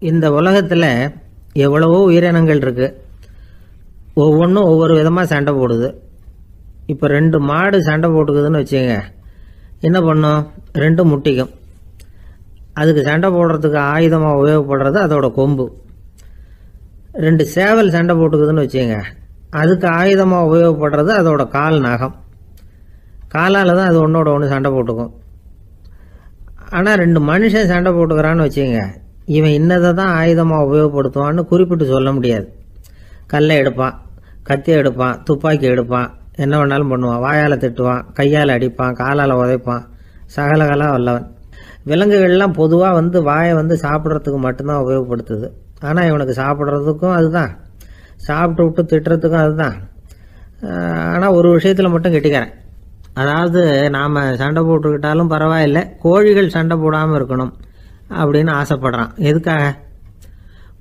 இந்த உலகத்தில் எவ்வளவோ உயிரினங்கள் இருக்குது. ஒவ்வொன்றும் ஒவ்வொரு விதமாக சண்டை போடுது. இப்போ 2 மாடு சண்டை போட்டுக்குதுன்னு வச்சுங்க, என்ன பண்ணும்? 2 முட்டிக்கும். அதுக்கு சண்டை போடுறதுக்கு ஆயுதமாக உபயோகப்படுறது அதோட கொம்பு. 2 சேவல் சண்டை போட்டுக்குதுன்னு வச்சுங்க, அதுக்கு ஆயுதமாக உபயோகப்படுறது அதோட கால் நகம். காலால் தான் அது ஒன்றோட ஒன்று சண்டை போட்டுக்கும். ஆனால் 2 மனுஷன் சண்டை போட்டுக்கிறான்னு வச்சுங்க, இவன் இன்னதை தான் ஆயுதமாக உபயோகப்படுத்துவான்னு குறிப்பிட்டு சொல்ல முடியாது. கல்லை எடுப்பான், கத்தி எடுப்பான், துப்பாக்கி எடுப்பான், என்ன வேணாலும் பண்ணுவான். வாயால் திட்டுவான், கையால் அடிப்பான், காலால் உதைப்பான், சகலகலாக வல்லவன். விலங்குகள்லாம் பொதுவாக வாயை சாப்பிட்றதுக்கு மட்டும்தான் உபயோகப்படுத்துது. ஆனால் இவனுக்கு சாப்பிட்றதுக்கும் அதுதான், சாப்பிட்டு விட்டு திட்டுறதுக்கும் அதுதான். ஆனால் ஒரு விஷயத்தில் மட்டும் கெட்டிக்கிறேன். அதாவது நாம் சண்டை போட்டுக்கிட்டாலும் பரவாயில்லை, கோழிகள் சண்டை போடாமல் இருக்கணும் அப்படின்னு ஆசைப்படுறான். எதுக்காக?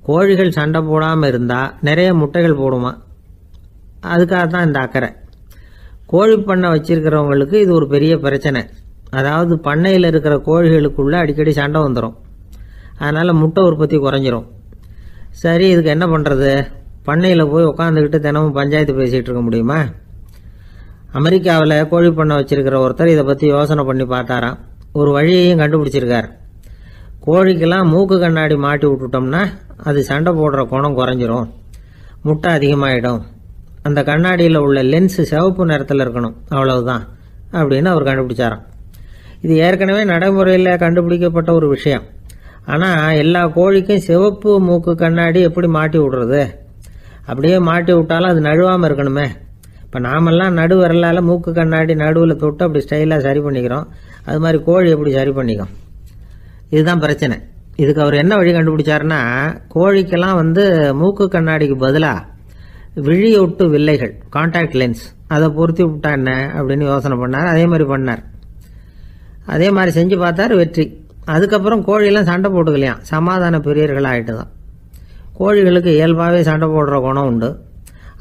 கோழிகள் சண்டை போடாமல் இருந்தால் நிறைய முட்டைகள் போடுமா, அதுக்காக தான் இந்த அக்கறை. கோழி பண்ணை வச்சிருக்கிறவங்களுக்கு இது ஒரு பெரிய பிரச்சனை. அதாவது பண்ணையில் இருக்கிற கோழிகளுக்குள்ளே அடிக்கடி சண்டை வந்துடும். அதனால் முட்டை உற்பத்தி குறைஞ்சிரும். சரி, இதுக்கு என்ன பண்ணுறது? பண்ணையில் போய் உட்காந்துக்கிட்டு தினமும் பஞ்சாயத்து பேசிகிட்டு இருக்க முடியுமா? அமெரிக்காவில் கோழி பண்ணை வச்சிருக்கிற ஒருத்தர் இதை பற்றி யோசனை பண்ணி பார்த்தாராம். ஒரு வழியையும் கண்டுபிடிச்சிருக்கார். கோழிக்கெல்லாம் மூக்கு கண்ணாடி மாட்டி விட்டுட்டோம்னா அது சண்டை போடுற குணம் குறைஞ்சிரும், முட்டை அதிகமாகிடும். அந்த கண்ணாடியில் உள்ள லென்ஸு சிவப்பு நிறத்தில் இருக்கணும், அவ்வளவுதான் அப்படின்னு அவர் கண்டுபிடிச்சாராம். இது ஏற்கனவே நடைமுறையில் கண்டுபிடிக்கப்பட்ட ஒரு விஷயம். ஆனால் எல்லா கோழிக்கும் சிவப்பு மூக்கு கண்ணாடி எப்படி மாட்டி விடுறது? அப்படியே மாட்டி விட்டாலும் அது நழுவாமல் இருக்கணுமே. இப்போ நாமெல்லாம் நடு விரலால் மூக்கு கண்ணாடி நடுவில் தொட்டு அப்படி ஸ்டைலாக சரி பண்ணிக்கிறோம். அது மாதிரி கோழி எப்படி சரி பண்ணிக்கும்? இதுதான் பிரச்சனை. இதுக்கு அவர் என்ன வழி கண்டுபிடிச்சாருன்னா, கோழிக்கெல்லாம் மூக்கு கண்ணாடிக்கு பதிலாக விழியொட்டு வில்லைகள், கான்டாக்ட் லென்ஸ், அதை பொருத்தி விட்டா என்ன அப்படின்னு யோசனை பண்ணார். அதே மாதிரி பண்ணார். அதே மாதிரி செஞ்சு பார்த்தார், வெற்றி. அதுக்கப்புறம் கோழியெல்லாம் சண்டை போட்டுக்கலையாம், சமாதான பிரியர்கள் ஆகிட்டு தான். கோழிகளுக்கு இயல்பாகவே சண்டை போடுற குணம் உண்டு.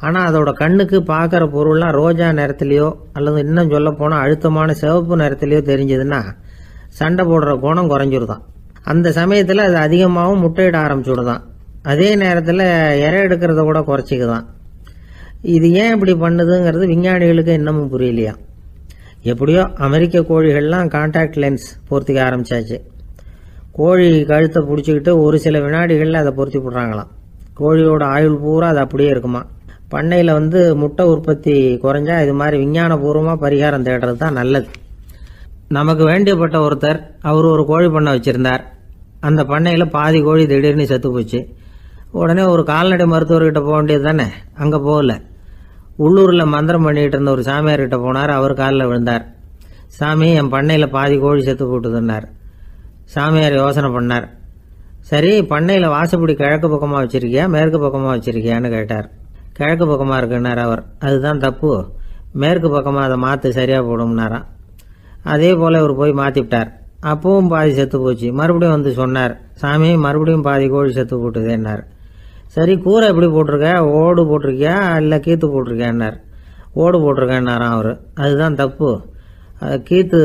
ஆனால் அதோட கண்ணுக்கு பார்க்குற பொருள்லாம் ரோஜா நிறத்துலையோ அல்லது இன்னும் சொல்ல போனால் அழுத்தமான சிவப்பு நிறத்துலையோ தெரிஞ்சதுன்னா சண்டை போடுற குணம் குறைஞ்சிருதான். அந்த சமயத்தில் அது அதிகமாகவும் முட்டையிட ஆரம்பிச்சுடுதான். அதே நேரத்தில் இறை எடுக்கிறத கூட குறைச்சிக்குதான். இது ஏன் இப்படி பண்ணுதுங்கிறது விஞ்ஞானிகளுக்கு இன்னமும் புரியலையா. எப்படியோ அமெரிக்க கோழிகள்லாம் கான்டாக்ட் லென்ஸ் பொருத்திக்க ஆரம்பித்தாச்சு. கோழி கழுத்தை பிடிச்சிக்கிட்டு ஒரு சில வினாடிகளில் அதை பொருத்தி விட்றாங்களாம். கோழியோட ஆயுள் பூரா அது அப்படியே இருக்குமா. பண்ணையில் முட்டை உற்பத்தி குறைஞ்சா இது மாதிரி விஞ்ஞானபூர்வமாக பரிகாரம் தேடுறது தான் நல்லது. நமக்கு வேண்டியப்பட்ட ஒருத்தர், அவர் ஒரு கோழி பண்ணை வச்சுருந்தார். அந்த பண்ணையில் பாதி கோழி திடீர்னு செத்து போச்சு. உடனே ஒரு கால்நடை மருத்துவர்கிட்ட போக வேண்டியது தானே. அங்கே போகல. உள்ளூரில் மந்திரம் பண்ணிகிட்டு இருந்த ஒரு சாமியார்கிட்ட போனார். அவர் காலில் விழுந்தார். சாமி, என் பண்ணையில் பாதி கோழி செத்து போட்டுதுன்னார். சாமியார் யோசனை பண்ணார். சரி, பண்ணையில் வாசப்படி கிழக்கு பக்கமாக வச்சுருக்கியா மேற்கு பக்கமாக வச்சுருக்கியான்னு கேட்டார். கிழக்கு பக்கமாக இருக்குன்னார் அவர். அதுதான் தப்பு, மேற்கு பக்கமாக அதை மாற்று, சரியாக போடும்னாராம். அதே போல் இவர் போய் மாற்றிவிட்டார். அப்பவும் பாதி செத்து போச்சு. மறுபடியும் சொன்னார், சாமி மறுபடியும் பாதி கோழி செத்து போட்டுதேன்னார். சரி, கூரை எப்படி போட்டிருக்க? ஓடு போட்டிருக்கியா இல்லை கீத்து போட்டிருக்கியான்னார். ஓடு போட்டிருக்கேன்னாராம் அவர். அதுதான் தப்பு, கீத்து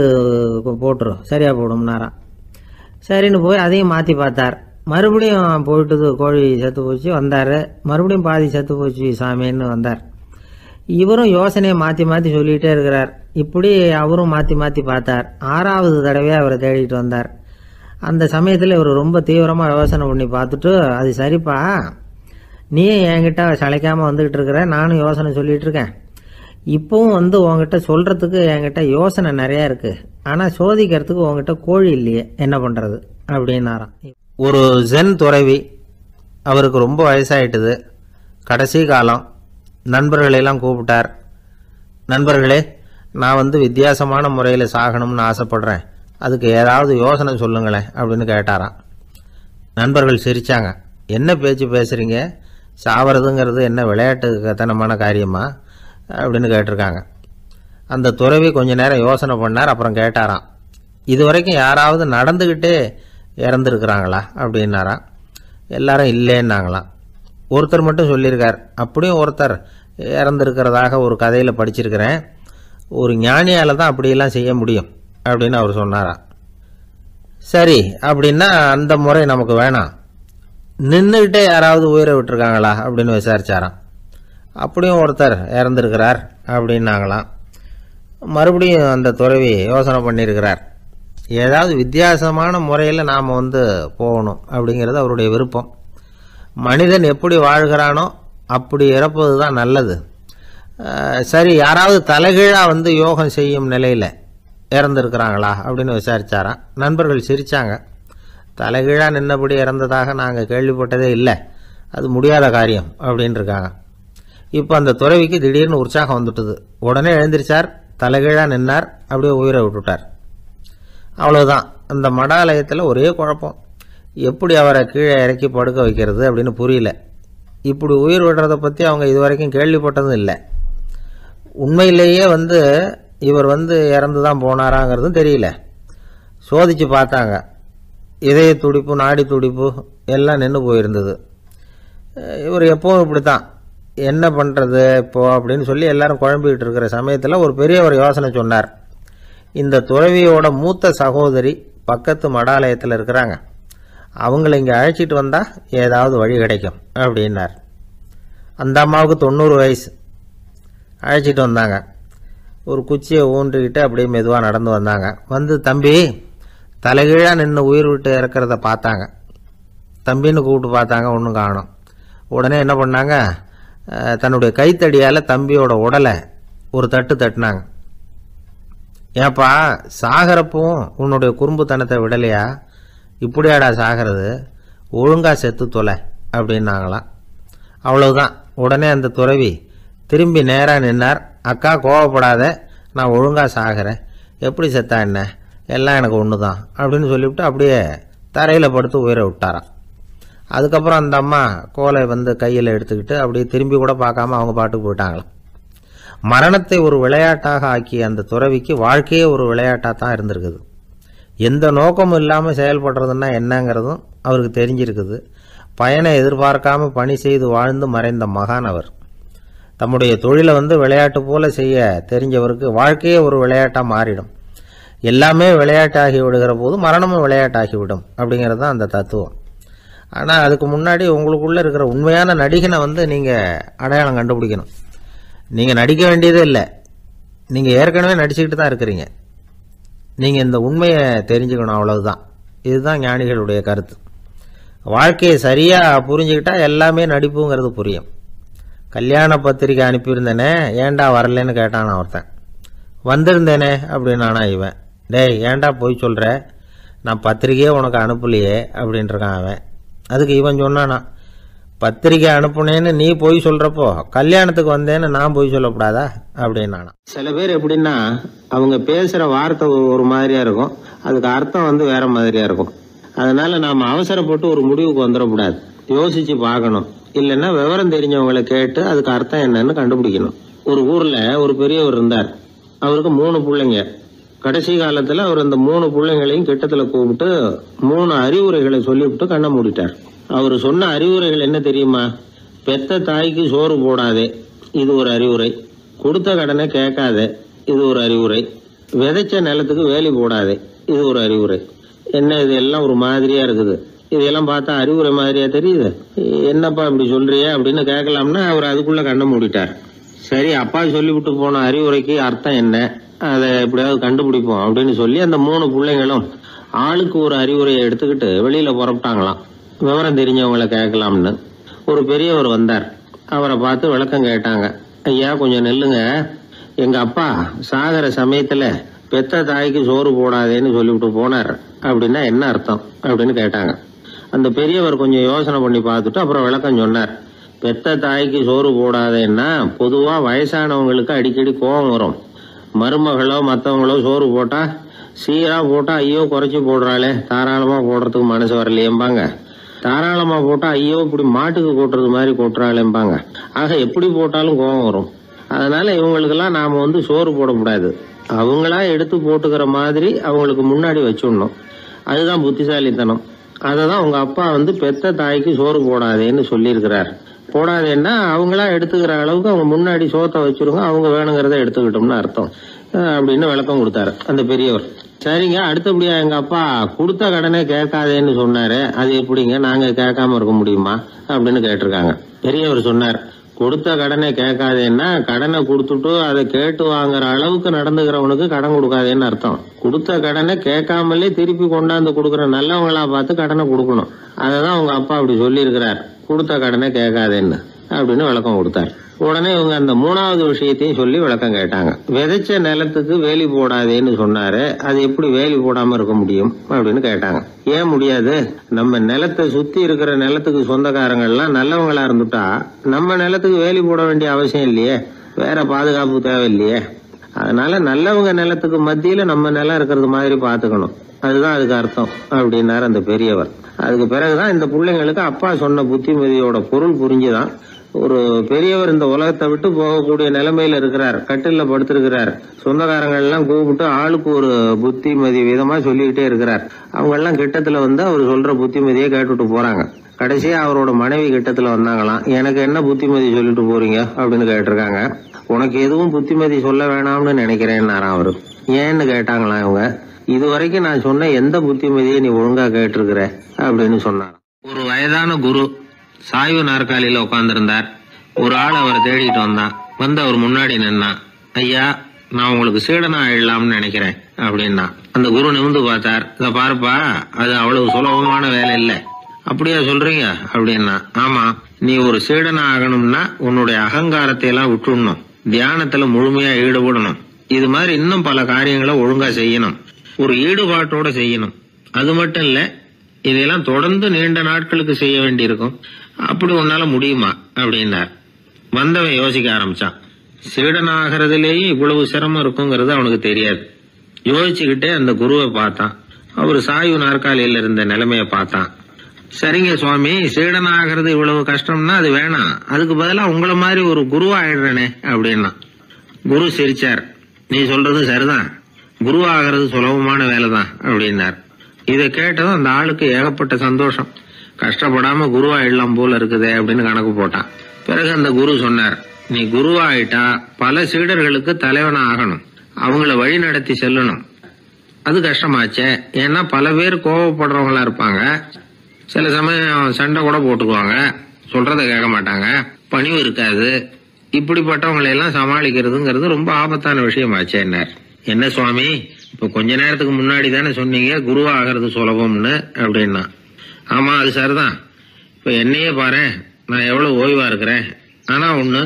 போட்டுரும், சரியாக போடும்னாராம். சரின்னு போய் அதையும் மாற்றி பார்த்தார். மறுபடியும் போயிட்டுது, கோழி செத்து போச்சு. வந்தார். மறுபடியும் பாதி செத்து போச்சு சாமின்னு வந்தார். இவரும் யோசனையை மாற்றி மாற்றி சொல்லிகிட்டே இருக்கிறார். இப்படி அவரும் மாற்றி மாற்றி பார்த்தார். 6வது தடவையாக அவரை தேடிட்டு வந்தார். அந்த சமயத்தில் இவர் ரொம்ப தீவிரமாக யோசனை பண்ணி பார்த்துட்டு, அது சரிப்பா, நீ என்கிட்ட சளைக்காமல் வந்துக்கிட்டு இருக்கிற, நானும் யோசனை சொல்லிகிட்டு இருக்கேன். இப்போவும் உங்ககிட்ட சொல்கிறதுக்கு என்கிட்ட யோசனை நிறையா இருக்குது. ஆனால் சோதிக்கிறதுக்கு உங்ககிட்ட கோழி இல்லையே, என்ன பண்ணுறது அப்படின்னாராம். ஒரு ஜென் துறவி, அவருக்கு ரொம்ப வயசாயிட்டுது, கடைசி காலம். நண்பர்களெல்லாம் கூப்பிட்டார். நண்பர்களே, நான் வித்தியாசமான முறையில் சாகணும்னு ஆசைப்படுறேன், அதுக்கு ஏதாவது யோசனை சொல்லுங்களேன் அப்படின்னு கேட்டாராம். நண்பர்கள் சிரித்தாங்க. என்ன பேச்சு பேசுகிறீங்க? சாவறதுங்கிறது என்ன விளையாட்டு கத்தனமான காரியமா அப்படின்னு கேட்டிருக்காங்க. அந்த துறவி கொஞ்ச நேரம் யோசனை பண்ணார். அப்புறம் கேட்டாராம், இது வரைக்கும் யாராவது நடந்துக்கிட்டே இறந்துருக்குறாங்களா அப்படின்னாராம். எல்லாரும் இல்லைன்னாங்களாம். ஒருத்தர் மட்டும் சொல்லியிருக்கார், அப்படியும் ஒருத்தர் இறந்துருக்கிறதாக ஒரு கதையில் படிச்சிருக்கிறேன், ஒரு ஞானியால் தான் அப்படியெல்லாம் செய்ய முடியும் அப்படின்னு அவர் சொன்னாராம். சரி, அப்படின்னா அந்த முறை நமக்கு வேணாம். நின்றுக்கிட்டே யாராவது உயிரை விட்டுருக்காங்களா அப்படின்னு விசாரிச்சாராம். அப்படியும் ஒருத்தர் இறந்துருக்கிறார் அப்படின்னாங்களாம். மறுபடியும் அந்த துறவி யோசனை பண்ணியிருக்கிறார். ஏதாவது வித்தியாசமான முறையில் நாம் போகணும் அப்படிங்கிறது அவருடைய விருப்பம். மனிதன் எப்படி வாழ்கிறானோ அப்படி இறப்பது தான் நல்லது. சரி, யாராவது தலைகீழாக யோகம் செய்யும் நிலையில் இறந்துருக்கிறாங்களா அப்படின்னு விசாரித்தாராம். நண்பர்கள் சிரித்தாங்க. தலைகீழாக நின்னபடி இறந்ததாக நாங்கள் கேள்விப்பட்டதே இல்லை, அது முடியாத காரியம் அப்படின்னு இருக்காங்க. இப்போ அந்த துறவிக்கு திடீர்னு உற்சாகம் வந்துட்டுது. உடனே எழுந்திரிச்சார், தலைகீழாக நின்னார், அப்படியே உயிரை விட்டுட்டார். அவ்வளோதான். அந்த மடாலயத்தில் ஒரே குழப்பம். எப்படி அவரை கீழே இறக்கி படுக்க வைக்கிறது அப்படின்னு புரியல. இப்படி உயிர் விடுறதை பற்றி அவங்க இதுவரைக்கும் கேள்விப்பட்டதும் இல்லை. உண்மையிலேயே இவர் இறந்து தான் போனாராங்கிறதும் தெரியல. சோதித்து பார்த்தாங்க. இதய துடிப்பு, நாடி துடிப்பு எல்லாம் நின்று போயிருந்தது. இவர் எப்பவும் இப்படி தான், என்ன பண்ணுறது இப்போது அப்படின்னு சொல்லி எல்லாரும் குழம்பிக்கிட்டு இருக்கிற சமயத்தில் ஒரு பெரியவர் யோசனை சொன்னார். இந்த துறவியோட மூத்த சகோதரி பக்கத்து மடாலயத்தில் இருக்கிறாங்க, அவங்கள இங்கே அழைச்சிட்டு வந்தால் ஏதாவது வழி கிடைக்கும் அப்படின்னார். அந்த அம்மாவுக்கு 90 வயசு. அழைச்சிட்டு வந்தாங்க. ஒரு குச்சியை ஊன்றிக்கிட்டு அப்படியே மெதுவாக நடந்து வந்தாங்க. தம்பி தலைகீழாக நின்று உயிர் விட்டு இறக்கிறத பார்த்தாங்க. தம்பின்னு கூப்பிட்டு பார்த்தாங்க, ஒன்றும் காணோம். உடனே என்ன பண்ணாங்க, தன்னுடைய கைத்தடியால் தம்பியோட உடலை ஒரு தட்டினாங்க. ஏப்பா, சாகிறப்பவும் உன்னுடைய குறும்புத்தனத்தை விடலையா? இப்படியாடா சாகிறது, ஒழுங்காக செத்து தொலை அப்படின்னாங்களாம். அவ்வளவுதான். உடனே அந்த துறவி திரும்பி நேராக நின்னார். அக்கா, கோவப்படாத, நான் ஒழுங்காக சாகிறேன், எப்படி செத்தா என்ன, எல்லாம் எனக்கு ஒன்று தான் அப்படின்னு சொல்லிவிட்டு அப்படியே தரையில் படுத்து உயிரை விட்டாராம். அதுக்கப்புறம் அந்த அம்மா கோலை கையில் எடுத்துக்கிட்டு அப்படியே திரும்பி கூட பார்க்காம அவங்க பாட்டுக்கு போயிட்டாங்களாம். மரணத்தை ஒரு விளையாட்டாக ஆக்கிய அந்த துறவிக்கு வாழ்க்கையே ஒரு விளையாட்டாக தான் இருந்திருக்குது. எந்த நோக்கமும் இல்லாமல் செயல்படுறதுன்னா என்னங்கிறதும் அவருக்கு தெரிஞ்சிருக்குது. பயனை எதிர்பார்க்காம பணி செய்து வாழ்ந்து மறைந்த மகான் அவர். தம்முடைய தொழிலை விளையாட்டு போல செய்ய தெரிஞ்சவருக்கு வாழ்க்கையே ஒரு விளையாட்டாக மாறிடும். எல்லாமே விளையாட்டாகி விடுகிற போது மரணமும் விளையாட்டாகிவிடும் அப்படிங்கிறது தான் அந்த தத்துவம். ஆனால் அதுக்கு முன்னாடி உங்களுக்குள்ளே இருக்கிற உண்மையான நடிகனை நீங்கள் அடையாளம் கண்டுபிடிக்கணும். நீங்கள் நடிக்க வேண்டியதே இல்லை, நீங்கள் ஏற்கனவே நடிச்சுக்கிட்டு தான் இருக்கிறீங்க. நீங்கள் இந்த உண்மையை தெரிஞ்சுக்கணும், அவ்வளவுதான். இதுதான் ஞானிகளுடைய கருத்து. வாழ்க்கையை சரியாக புரிஞ்சுக்கிட்டால் எல்லாமே நடிப்புங்கிறது புரியும். கல்யாண பத்திரிக்கை அனுப்பியிருந்தேனே, ஏண்டா வரலன்னு கேட்டானா ஒருத்தன். வந்திருந்தேனே அப்படின்னானா இவன். டேய், ஏண்டா போய் சொல்கிற, நான் பத்திரிக்கையே உனக்கு அனுப்பலையே அப்படின்ட்டுருக்கான் அவன். அதுக்கு இவன் சொன்னானா, பத்திரிக்கை அனுப்புனேன்னு நீ போய் சொல்கிறப்போ கல்யாணத்துக்கு வந்தேன்னு நான் போய் சொல்லக்கூடாதா அப்படின்னானா. சில பேர் எப்படின்னா, அவங்க பேசுகிற வார்த்தை ஒரு மாதிரியாக இருக்கும், அதுக்கு அர்த்தம் வேற மாதிரியாக இருக்கும். அதனால் நாம் அவசரப்பட்டு ஒரு முடிவுக்கு வந்துடக்கூடாது, யோசித்து பார்க்கணும். இல்லைன்னா விவரம் தெரிஞ்சவங்களை கேட்டு அதுக்கு அர்த்தம் என்னன்னு கண்டுபிடிக்கணும். ஒரு ஊரில் ஒரு பெரியவர் இருந்தார். அவருக்கு 3 பிள்ளைங்க. கடைசி காலத்தில் அவர் அந்த 3 பிள்ளைங்களையும் கிட்டத்தில் கூப்பிட்டு 3 அறிவுரைகளை சொல்லிவிட்டு கண்ணை மூடிட்டார். அவர் சொன்ன அறிவுரைகள் என்ன தெரியுமா? பெத்த தாய்க்கு சோறு போடாதே, இது ஒரு அறிவுரை. கொடுத்த கடனை கேட்காதே, இது ஒரு அறிவுரை. விதைச்ச நிலத்துக்கு வேலி போடாதே, இது ஒரு அறிவுரை. என்ன இது எல்லாம் ஒரு மாதிரியா இருக்குது, இதெல்லாம் பார்த்தா அறிவுரை மாதிரியா தெரியுது, என்னப்பா இப்படி சொல்றிய அப்படின்னு கேட்கலாம்னா அவர் அதுக்குள்ள கண்ணை மூடிட்டார். சரி, அப்பா சொல்லிவிட்டு போன அறிவுரைக்கு அர்த்தம் என்ன, அதை எப்படியாவது கண்டுபிடிப்போம் அப்படின்னு சொல்லி அந்த 3 பிள்ளைங்களும் ஆளுக்கு ஒரு அறிவுரையை எடுத்துக்கிட்டு வெளியில புறப்பட்டாங்களாம், விவரம் தெரிஞ்சவங்களை கேட்கலாம்னு. ஒரு பெரியவர் வந்தார். அவரை பார்த்து விளக்கம் கேட்டாங்க. ஐயா, கொஞ்சம் நெல்லுங்க, எங்க அப்பா சாகர சமயத்துல பெத்த தாய்க்கு சோறு போடாதேன்னு சொல்லிவிட்டு போனார், அப்படின்னா என்ன அர்த்தம் அப்படின்னு கேட்டாங்க. அந்த பெரியவர் கொஞ்சம் யோசனை பண்ணி பார்த்துட்டு அப்புறம் விளக்கம் சொன்னார். பெத்த தாய்க்கு சோறு போடாதேன்னா பொதுவா வயசானவங்களுக்கு அடிக்கடி கோபம் வரும். மருமகளோ மற்றவங்களோ சோறு போட்டா சீரா போட்டா ஐயோ குறைச்சி போடுறாளே, தாராளமா போடுறதுக்கு மனசு வரலையேம்பாங்க. தாராளமா போட்டா ஐயோ இப்படி மாட்டுக்கு கொட்டுறது மாதிரி கொட்டுறாளேம்பாங்க. ஆக எப்படி போட்டாலும் கோபம் வரும். அதனால இவங்களுக்கெல்லாம் நாம சோறு போடக்கூடாது, அவங்களா எடுத்து போட்டுக்கிற மாதிரி அவங்களுக்கு முன்னாடி வச்சுடணும். அதுதான் புத்திசாலித்தனம். அததான் உங்க அப்பா பெத்த தாய்க்கு சோறு போடாதேன்னு சொல்லியிருக்கிறார். போடாதேன்னா அவங்களா எடுத்துக்கிற அளவுக்கு அவங்க முன்னாடி சோத்தை வச்சிருங்க, அவங்க வேணுங்கிறத எடுத்துக்கிட்டோம்னு அர்த்தம் அப்படின்னு விளக்கம் கொடுத்தாரு அந்த பெரியவர். சரிங்க, அடுத்தபடியா எங்க அப்பா கொடுத்த கடனை கேட்காதேன்னு சொன்னாரு, அது எப்படிங்க நாங்க கேட்காம இருக்க முடியுமா அப்படின்னு கேட்டிருக்காங்க. பெரியவர் சொன்னார், கொடுத்த கடனை கேட்காதேன்னா கடனை கொடுத்துட்டு அதை கேட்டு வாங்குற அளவுக்கு நடந்துக்கிறவனுக்கு கடன் கொடுக்காதேன்னு அர்த்தம். கொடுத்த கடனை கேட்காமலே திருப்பி கொண்டாந்து கொடுக்கற நல்லவங்களா பார்த்து கடனை கொடுக்கணும். அததான் உங்க அப்பா அப்படி சொல்லி இருக்கிறார், கொடுத்த கடனை கேட்காதேன்னு அப்படின்னு விளக்கம் கொடுத்தார். உடனே இவங்க அந்த மூணாவது விஷயத்தையும் சொல்லி விளக்கம் கேட்டாங்க. விதைச்ச நிலத்துக்கு வேலி போடாதேன்னு சொன்னாரு, அது எப்படி வேலி போடாம இருக்க முடியும் அப்படின்னு கேட்டாங்க. ஏன் முடியாது? நம்ம நிலத்தை சுத்தி இருக்கிற நிலத்துக்கு சொந்தக்காரங்க எல்லாம் நல்லவங்களா இருந்துட்டா நம்ம நிலத்துக்கு வேலி போட வேண்டிய அவசியம் இல்லையே, வேற பாதுகாப்பு தேவையில்லையே. அதனால நல்லவங்க நிலத்துக்கு மத்தியில நம்ம நிலம் இருக்கிறது மாதிரி பாத்துக்கணும், அதுதான் அதுக்கு அர்த்தம் அப்படின்னாரு அந்த பெரியவர். அதுக்கு பிறகுதான் இந்த பிள்ளைங்களுக்கு அப்பா சொன்ன புத்திமதியோட பொருள் புரிஞ்சுதான் ஒரு பெரியவர் இந்த உலகத்தை விட்டு போகக்கூடிய நிலைமையில இருக்கிறார், கட்டில படுத்திருக்கிறார். சொந்தக்காரங்க எல்லாம் கூப்பிட்டு ஆளுக்கு ஒரு புத்திமதி விதமா சொல்லிக்கிட்டே இருக்கிறார். அவங்க எல்லாம் கிட்டத்துல வந்து அவர் சொல்ற புத்திமதியை கேட்டுட்டு போறாங்க. கடைசியா அவரோட மனைவி கிட்டத்துல வந்தாங்களாம். எனக்கு என்ன புத்திமதி சொல்லிட்டு போறீங்க அப்படின்னு கேட்டிருக்காங்க. உனக்கு எதுவும் புத்திமதி சொல்ல வேணாம்னு நினைக்கிறேன்னாராம் அவரு. ஏன்னு கேட்டாங்களாம் இவங்க. இதுவரைக்கும் நான் சொன்ன எந்த புத்திமதியை நீ ஒழுங்கா கேட்டிருக்கிற அப்படின்னு சொன்னாராம். ஒரு வயதான குரு சாய்வு நாற்காலியில உட்கார்ந்திருந்தார். ஒரு ஆள் அவரை தேடிட்டு வந்தான். வந்து அவர் முன்னாடி நின்னான். ஐயா, நான் உங்களுக்கு சீடனா ஆயிடலாம்னு நினைக்கிறேன் அப்படின்னா. அந்த குரு நிமிந்து பார்த்தார். இத பாருப்பா, அது அவ்வளவு சுலபமான வேலை இல்ல. அப்படியா சொல்றீங்க அப்படின்னா. ஆமா, நீ ஒரு சீடனா ஆகணும்னா உன்னுடைய அகங்காரத்தை எல்லாம் விட்டுடணும், தியானத்துல முழுமையா ஈடுபடணும். இது மாதிரி இன்னும் பல காரியங்களை ஒழுங்கா செய்யணும், ஒரு ஈடுபாட்டோட செய்யணும். அது மட்டும் இல்ல, இதெல்லாம் தொடர்ந்து நீண்ட நாட்களுக்கு செய்ய வேண்டி இருக்கும். அப்படி உன்னால முடியுமா அப்படின்னார். வந்தவன் யோசிக்க ஆரம்பிச்சான். சீடனாகிறதுலேயே இவ்வளவு சிரமம் இருக்குங்கிறது அவனுக்கு தெரியாது. யோசிச்சுக்கிட்டே அந்த குருவை பார்த்தான். அவர் சாய்வு நாற்காலியில இருந்த நிலைமைய பார்த்தான். சரிங்க சுவாமி, சீடனாகிறது இவ்வளவு கஷ்டம்னா அது வேணாம், அதுக்கு பதிலா உங்களை மாதிரி ஒரு குருவா ஆயிடுறேனே அப்படின்னா. குரு சிரிச்சார். நீ சொல்றது சரிதான், குருவாகிறது சுலபமான வேலைதான் அப்படின்னார். இதை கேட்டதும் அந்த ஆளுக்கு ஏகப்பட்ட சந்தோஷம். கஷ்டப்படாம குருவாயிடலாம் போல இருக்குதே அப்படின்னு கணக்கு போட்டான். பிறகு அந்த குரு சொன்னார், நீ குருவாயிட்டா பல சீடர்களுக்கு தலைவனா ஆகணும், அவங்கள வழி நடத்தி செல்லணும். அது கஷ்டமாச்சே. ஏன்னா பல பேர் கோவப்படுறவங்களா இருப்பாங்க, சில சமயம் சண்டை கூட போட்டுக்குவாங்க, சொல்றத கேட்க மாட்டாங்க, பணிவு இருக்காது. இப்படிப்பட்டவங்களை எல்லாம் சமாளிக்கிறதுங்கிறது ரொம்ப ஆபத்தான விஷயமாச்சேன்னார். என்ன சுவாமி, இப்ப கொஞ்ச நேரத்துக்கு முன்னாடி தானே சொன்னீங்க குருவா ஆகிறது சுலபம்னு அப்படின்னா. ஆமா, அது சரிதான். இப்ப என்னையே பாரு, நான் எவ்வளவு ஓய்வா இருக்கிறேன். ஆனா ஒண்ணு,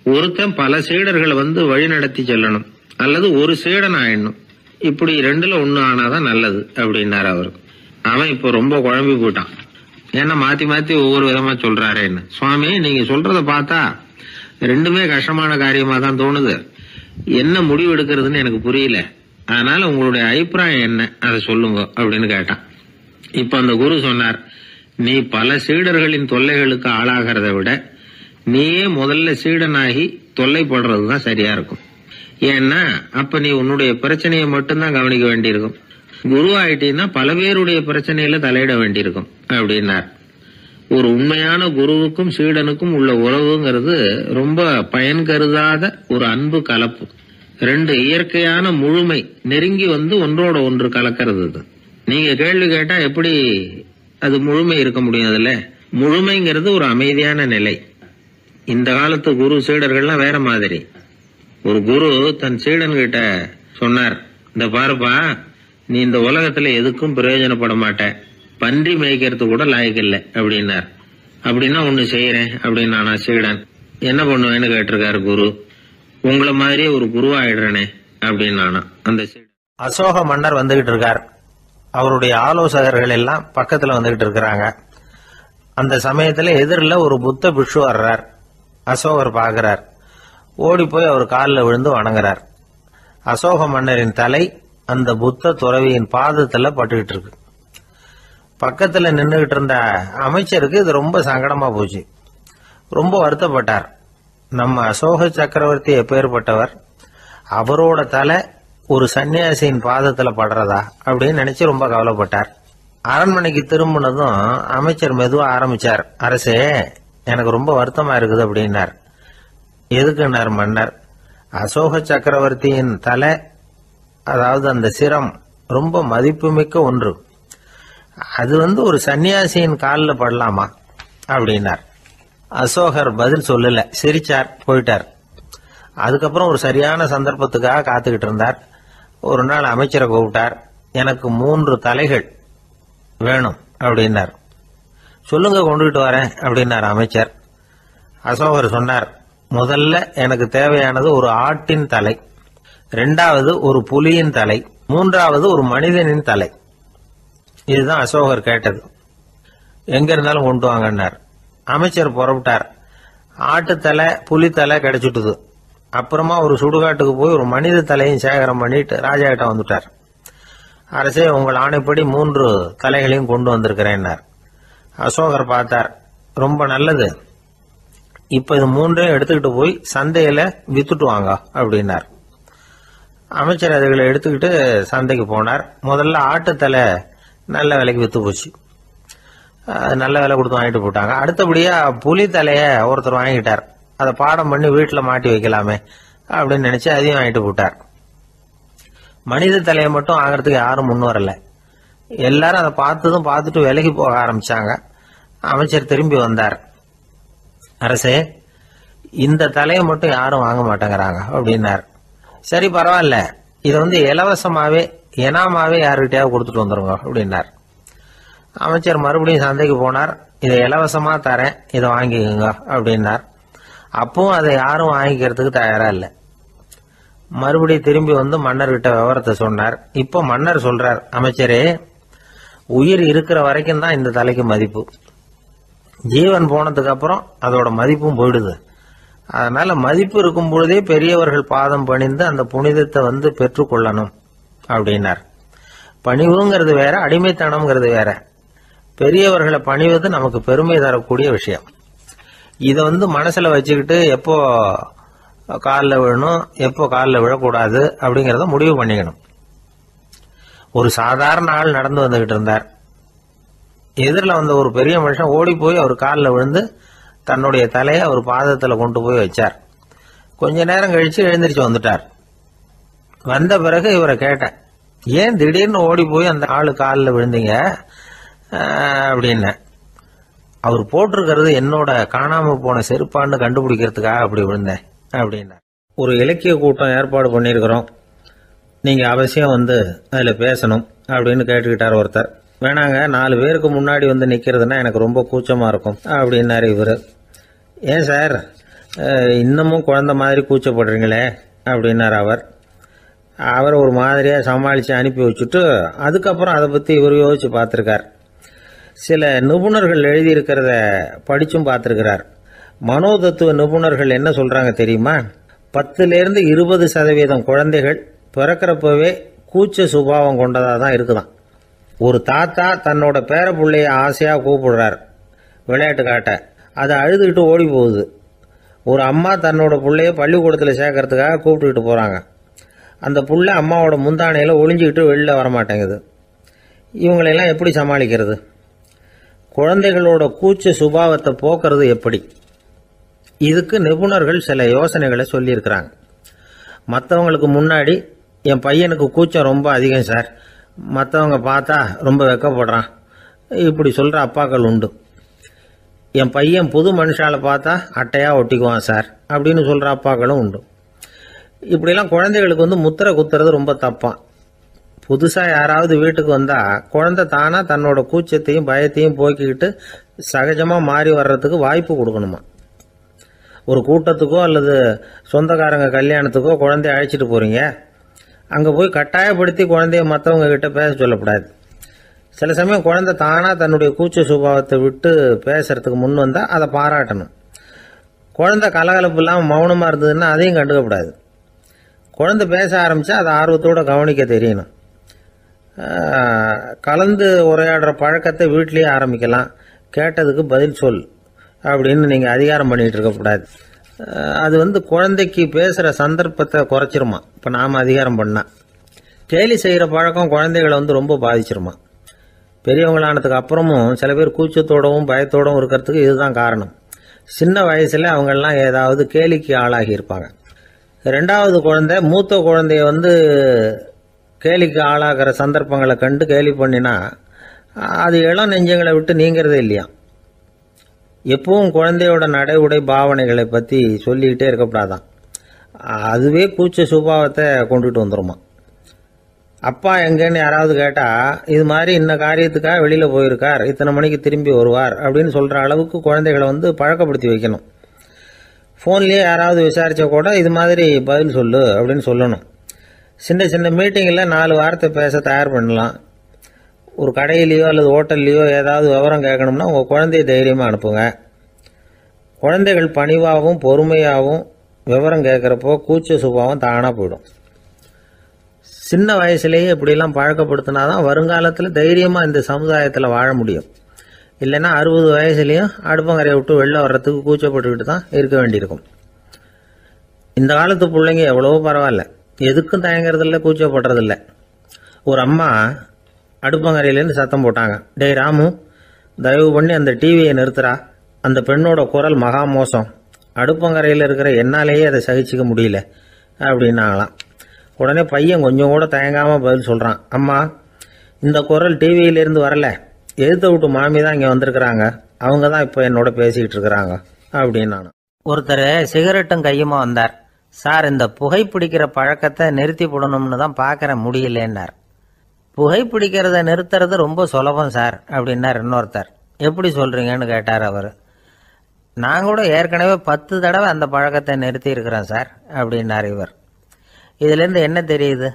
ஒருத்தன் பல சீடர்களை வந்து வழி நடத்தி செல்லணும், அல்லது ஒரு சீடன் ஆயிடணும். இப்படி ரெண்டுல ஒண்ணு ஆனாதான் நல்லது அப்படின்னாரு அவரு. அவன் இப்ப ரொம்ப குழம்பி போயிட்டான். ஏன்னா மாத்தி மாத்தி ஒவ்வொரு விதமா சொல்றாருன்னு. சுவாமி, நீங்க சொல்றத பார்த்தா ரெண்டுமே கஷ்டமான காரியமா தான் தோணுது. என்ன முடிவு எடுக்கிறதுன்னு எனக்கு புரியல. அதனால உங்களுடைய அபிப்பிராயம் என்ன, அதை சொல்லுங்க அப்படின்னு கேட்டான். இப்ப அந்த குரு சொன்னார், நீ பல சீடர்களின் தொல்லைகளுக்கு ஆளாகிறத விட நீயே முதல்ல சீடனாகி தொல்லைப்படுறதுதான் சரியா இருக்கும். ஏன்னா அப்ப நீ உன்னுடைய பிரச்சனையை மட்டும்தான் கவனிக்க வேண்டியிருக்கும். குரு ஆயிட்டீன்னா பல பேருடைய பிரச்சனையில தலையிட வேண்டியிருக்கும் அப்படின்னார். ஒரு உண்மையான குருவுக்கும் சீடனுக்கும் உள்ள உறவுங்கிறது ரொம்ப பயன் கருதாத ஒரு அன்பு கலப்பு. ரெண்டு இயற்கையான முழுமை நெருங்கி வந்து ஒன்றோட ஒன்று கலக்கிறது. நீங்க கேள்வி கேட்டா எப்படி அது முழுமை இருக்க முடியும்? அதுல முழுமைங்கிறது ஒரு அமைதியான நிலை. இந்த காலத்து குரு சீடர்கள்லாம் வேற மாதிரி. ஒரு குரு தன் சீடன் கிட்ட சொன்னார், இந்த பாருப்பா, நீ இந்த உலகத்துல எதுக்கும் பிரயோஜனப்பட மாட்ட, பன்றி மேய்க்கிறது கூட லாய்க்கில்லை அப்படின்னார். அப்படின்னா ஒண்ணு செய்யறேன் அப்படின்னு நான் சீடன். என்ன பண்ணுவேன்னு கேட்டிருக்காரு குரு. உங்களை மாதிரியே ஒரு குருவாயிடுறேனே அப்படின்னு நானா. அந்த சீடன் அசோக மன்னர் வந்துகிட்டு இருக்கார். அவருடைய ஆலோசகர்கள் எல்லாம் பக்கத்துல வந்துகிட்டு இருக்கிறாங்க. அந்த சமயத்துல எதிரில் ஒரு புத்த பிக்ஷு வர்றார். அசோகர் பாக்குறார். ஓடி போய் அவர் காலில் விழுந்து வணங்குறார். அசோக மன்னரின் தலை அந்த புத்த துறவியின் பாதத்துல பட்டுக்கிட்டு இருக்கு. பக்கத்துல நின்றுகிட்டு இருந்த அமைச்சருக்கு இது ரொம்ப சங்கடமா போச்சு. ரொம்ப வருத்தப்பட்டார். நம்ம அசோக சக்கரவர்த்தி எப்பேற்பட்டவர், அவரோட தலை ஒரு சன்னியாசியின் பாதத்துல படுறதா அப்படின்னு நினைச்சு ரொம்ப கவலைப்பட்டார். அரண்மனைக்கு திரும்பினதும் அமைச்சர் மெதுவா ஆரம்பிச்சார். அரசே, எனக்கு ரொம்ப வருத்தமா இருக்குது அப்படின்னார். எதுக்குன்னார் மன்னர். அசோக சக்கரவர்த்தியின் தலை, அதாவது அந்த சிரம் ரொம்ப மதிப்புமிக்க ஒன்று. அது ஒரு சன்னியாசியின் காலில் படலாமா அப்படின்னார். அசோகர் பதில் சொல்லல, சிரிச்சார், போயிட்டார். அதுக்கப்புறம் ஒரு சரியான சந்தர்ப்பத்துக்காக காத்துக்கிட்டு இருந்தார். ஒரு நாள் அமைச்சரை கூப்பிட்டார். எனக்கு 3 தலைகள் வேணும் அப்படின்னார். சொல்லுங்க, கொண்டுகிட்டு வரேன் அப்படின்னார் அமைச்சர். அசோகர் சொன்னார், முதல்ல எனக்கு தேவையானது ஒரு ஆட்டின் தலை, 2வது ஒரு புலியின் தலை, 3வது ஒரு மனிதனின் தலை. இதுதான் அசோகர் கேட்டது. எங்க இருந்தாலும் கொண்டு வாங்கன்னார். அமைச்சர் புறப்பட்டார். ஆட்டுத்தலை புலித்தலை கிடைச்சிட்டுது. அப்புறமா ஒரு சுடுகாட்டுக்கு போய் ஒரு மனித தலையும் சேகரம் பண்ணிட்டு ராஜா கிட்ட வந்துட்டார். அரசே, உங்கள் ஆணைப்படி 3 தலைகளையும் கொண்டு வந்திருக்கிறேன்னார். அசோகர் பார்த்தார். ரொம்ப நல்லது, இப்ப இது 3ஐயும் எடுத்துக்கிட்டு போய் சந்தையில வித்துட்டு வாங்க அப்படின்னார். அமைச்சர் அதுகளை எடுத்துக்கிட்டு சந்தைக்கு போனார். முதல்ல ஆட்டுத்தலை நல்ல விலைக்கு வித்து போச்சு. நல்ல விலை கொடுத்து வாங்கிட்டு போட்டாங்க. அடுத்தபடியா புலி தலைய ஒருத்தர் வாங்கிட்டார். அதை பாடம் பண்ணி வீட்டில் மாட்டி வைக்கலாமே அப்படின்னு நினைச்சு அதையும் வாங்கிட்டு போட்டார். மனித தலையை மட்டும் வாங்கறதுக்கு யாரும் முன் வரல. எல்லாரும் அதை பார்த்துட்டு விலகி போக ஆரம்பிச்சாங்க. அமைச்சர் திரும்பி வந்தார். அரசே, இந்த தலையை மட்டும் யாரும் வாங்க மாட்டேங்கிறாங்க அப்படின்னார். சரி, பரவாயில்ல, இதை இலவசமாவே எனாமாவே யாருக்கிட்டையாவது கொடுத்துட்டு வந்துருங்க அப்படின்னார். அமைச்சர் மறுபடியும் சந்தைக்கு போனார். இதை இலவசமா தரேன், இதை வாங்கிக்கோங்க அப்படின்னார். அப்பவும் அதை யாரும் வாங்கிக்கிறதுக்கு தயாரா இல்லை. மறுபடியும் திரும்பி மன்னர்கிட்ட விவரத்தை சொன்னார். இப்போ மன்னர் சொல்றார், அமைச்சரே, உயிர் இருக்கிற வரைக்கும் தான் இந்த தலைக்கு மதிப்பு. ஜீவன் போனதுக்கு அப்புறம் அதோட மதிப்பும் போயிடுது. அதனால மதிப்பு இருக்கும் பொழுதே பெரியவர்கள் பாதம் பணிந்து அந்த புனிதத்தை பெற்றுக்கொள்ளணும் அப்படின்னார். பணிவுங்கிறது வேற, அடிமைத்தனம்ங்கிறது வேற. பெரியவர்களை பணிவது நமக்கு பெருமை தரக்கூடிய விஷயம். இதை மனசுல வச்சுக்கிட்டு எப்போ காலில் விழணும், எப்போ காலில் விழக்கூடாது அப்படிங்கறத முடிவு பண்ணிக்கணும். ஒரு சாதாரண ஆள் நடந்து வந்துகிட்டு இருந்தார். எதிரில் வந்த ஒரு பெரிய மனுஷன் ஓடி போய் அவர் காலில் விழுந்து தன்னுடைய தலையை அவர் பாதத்தில் கொண்டு போய் வச்சார். கொஞ்ச நேரம் கழிச்சு எழுந்திரிச்சு வந்துட்டார். வந்த பிறகு இவரை கேட்டேன், ஏன் திடீர்னு ஓடி போய் அந்த ஆளு காலில் விழுந்தீங்க அப்படின்னு. அவர் போட்டிருக்கிறது என்னோட காணாம போன செருப்பான்னு கண்டுபிடிக்கிறதுக்காக அப்படி விழுந்தேன் அப்படின்னா. ஒரு இலக்கிய கூட்டம் ஏற்பாடு பண்ணியிருக்கிறோம், நீங்க அவசியம் அதுல பேசணும் அப்படின்னு கேட்டுக்கிட்டார் ஒருத்தர். வேணாங்க, 4 பேருக்கு முன்னாடி நிக்கிறதுனா எனக்கு ரொம்ப கூச்சமா இருக்கும் அப்படின்னாரு இவரு. ஏன் சார், இன்னமும் குழந்தை மாதிரி கூச்சப்படுறீங்களே அப்படின்னார் அவர் ஒரு மாதிரியா சமாளிச்சு அனுப்பி வச்சுட்டு அதுக்கப்புறம் அதை பத்தி இவர் யோசிச்சு பார்த்திருக்கார். சில நிபுணர்கள் எழுதியிருக்கிறத படிச்சும் பார்த்திருக்கிறார். மனோதத்துவ நிபுணர்கள் என்ன சொல்றாங்க தெரியுமா? 10லேருந்து 20% குழந்தைகள் பிறக்கிறப்பவே கூச்ச சுபாவம் கொண்டதா தான் இருக்குதான். ஒரு தாத்தா தன்னோட பேர பிள்ளைய ஆசையா கூப்பிடுறார் விளையாட்டு காட்ட, அதை அழுதுகிட்டு ஓடி போகுது. ஒரு அம்மா தன்னோட பிள்ளைய பள்ளிக்கூடத்தில் சேர்க்கறதுக்காக கூப்பிட்டுக்கிட்டு போறாங்க. அந்த புள்ள அம்மாவோட முந்தானையில ஒளிஞ்சுக்கிட்டு வெளில வரமாட்டேங்குது. இவங்களெல்லாம் எப்படி சமாளிக்கிறது? குழந்தைகளோட கூச்ச சுபாவத்தை போக்குறது எப்படி? இதுக்கு நிபுணர்கள் சில யோசனைகளை சொல்லியிருக்கிறாங்க. மற்றவங்களுக்கு முன்னாடி என் பையனுக்கு கூச்சம் ரொம்ப அதிகம் சார், மற்றவங்க பார்த்தா ரொம்ப வெக்கப்படுறான், இப்படி சொல்ற அப்பாக்கள் உண்டு. என் பையன் புது மனுஷால பார்த்தா அட்டையா ஒட்டிக்குவான் சார் அப்படின்னு சொல்ற அப்பாக்களும் உண்டு. இப்படிலாம் குழந்தைகளுக்கு முத்திரை குத்துறது ரொம்ப தப்பான். புதுசா யாராவது வீட்டுக்கு வந்தா குழந்தை தானா தன்னோட கூச்சத்தையும் பயத்தையும் போக்கிக்கிட்டு சகஜமா மாறி வர்றதுக்கு வாய்ப்பு கொடுக்கணுமா. ஒரு கூட்டத்துக்கோ அல்லது சொந்தக்காரங்க கல்யாணத்துக்கோ குழந்தைய அழைச்சிட்டு போறீங்க, அங்க போய் கட்டாயப்படுத்தி குழந்தைய மற்றவங்க கிட்ட பேச சொல்லக்கூடாது. சில சமயம் குழந்தை தானா தன்னுடைய கூச்ச சுபாவத்தை விட்டு பேசுறதுக்கு முன் வந்தா அதை பாராட்டணும். குழந்தை கலகலப்பு இல்லாமல் மௌனமா இருந்ததுன்னா அதையும் கண்டுக்கக்கூடாது. குழந்தை பேச ஆரம்பிச்சா அதை ஆர்வத்தோட கவனிக்க தெரியணும். கலந்து உரையாடுற பழக்கத்தை வீட்லயே ஆரம்பிக்கலாம். கேட்டதுக்கு பதில் சொல் அப்படின்னு நீங்க அதிகாரம் பண்ணிட்டு இருக்கக்கூடாது. அது குழந்தைக்கு பேசுற சந்தர்ப்பத்தை குறைச்சிருமா. இப்ப நாம அதிகாரம் பண்ணா கேலி செய்யற பழக்கம் குழந்தைகளை ரொம்ப பாதிச்சிருமா. பெரியவங்களானதுக்கு அப்புறமும் சில பேர் கூச்சத்தோடவும் பயத்தோடவும் இருக்கிறதுக்கு இதுதான் காரணம். சின்ன வயசுல அவங்கெல்லாம் ஏதாவது கேலிக்கு ஆளாகி இருப்பாங்க. 2வது குழந்தை மூத்த குழந்தைய கேலிக்கு ஆளாகிற சந்தர்ப்பங்களை கண்டு கேலி பண்ணினா அது இளம் நெஞ்சங்களை விட்டு நீங்கிறதே இல்லையா. எப்பவும் குழந்தையோட நடை உடை பாவனைகளை பற்றி சொல்லிக்கிட்டே இருக்கக்கூடாதான். அதுவே கூச்ச சுபாவத்தை கொண்டுட்டு வந்துருமா. அப்பா எங்கன்னு யாராவது கேட்டால் இது மாதிரி இந்த காரியத்துக்காக வெளியில் போயிருக்கார், இத்தனை மணிக்கு திரும்பி வருவார் அப்படின்னு சொல்கிற அளவுக்கு குழந்தைகளை பழக்கப்படுத்தி வைக்கணும். ஃபோன்லேயே யாராவது விசாரித்தா கூட இது மாதிரி பதில் சொல்லு அப்படின்னு சொல்லணும். சின்ன சின்ன மீட்டிங்கில் 4 வார்த்தை பேச தயார் பண்ணலாம். ஒரு கடையிலையோ அல்லது ஹோட்டல்லையோ ஏதாவது விவரம் கேட்கணும்னா உங்கள் குழந்தைய தைரியமாக அனுப்புங்க. குழந்தைகள் பணிவாகவும் பொறுமையாகவும் விவரம் கேட்குறப்போ கூச்ச சுபாவம் தானாக போயிடும். சின்ன வயசுலேயே இப்படிலாம் பழக்கப்படுத்தினா தான் வருங்காலத்தில் தைரியமாக இந்த சமுதாயத்தில் வாழ முடியும். இல்லைன்னா 60 வயசுலேயும் அடுப்பங்கரையை விட்டு வெளில வர்றதுக்கு கூச்சப்பட்டுக்கிட்டு தான் இருக்க வேண்டியிருக்கும். இந்த காலத்து பிள்ளைங்க எவ்வளவோ பரவாயில்ல, எதுக்கும் தயங்குறதில்ல, கூச்சப்படுறதில்ல. ஒரு அம்மா அடுப்பங்கரையிலேருந்து சத்தம் போட்டாங்க, டேய் ராமு, தயவு பண்ணி அந்த டிவியை நிறுத்துறா, அந்த பெண்ணோட குரல் மகா மோசம், அடுப்பங்கரையில் இருக்கிற என்னாலேயே அதை சகிச்சிக்க முடியல அப்படின்னாங்களாம். உடனே பையன் கொஞ்சம் கூட தயங்காமல் பதில் சொல்கிறான், அம்மா இந்த குரல் டிவியிலேருந்து வரல, எதிர்த்த விட்டு மாமி தான் இங்கே வந்திருக்கிறாங்க, அவங்க தான் இப்போ என்னோட பேசிக்கிட்டு இருக்கிறாங்க அப்படின்னு. ஒருத்தர் சிகரெட்டும் கையுமா வந்தார். சார், இந்த புகைப்பிடிக்கிற பழக்கத்தை நிறுத்தி போடணும்னு தான் பார்க்குற முடியலன்னார். புகைப்பிடிக்கிறத நிறுத்துறது ரொம்ப சுலபம் சார் அப்படின்னார் இன்னொருத்தர். எப்படி சொல்கிறீங்கன்னு கேட்டார் அவர். நான் கூட ஏற்கனவே 10 தடவை அந்த பழக்கத்தை நிறுத்தி இருக்கிறேன் சார் அப்படின்னார் இவர். இதுலேருந்து என்ன தெரியுது?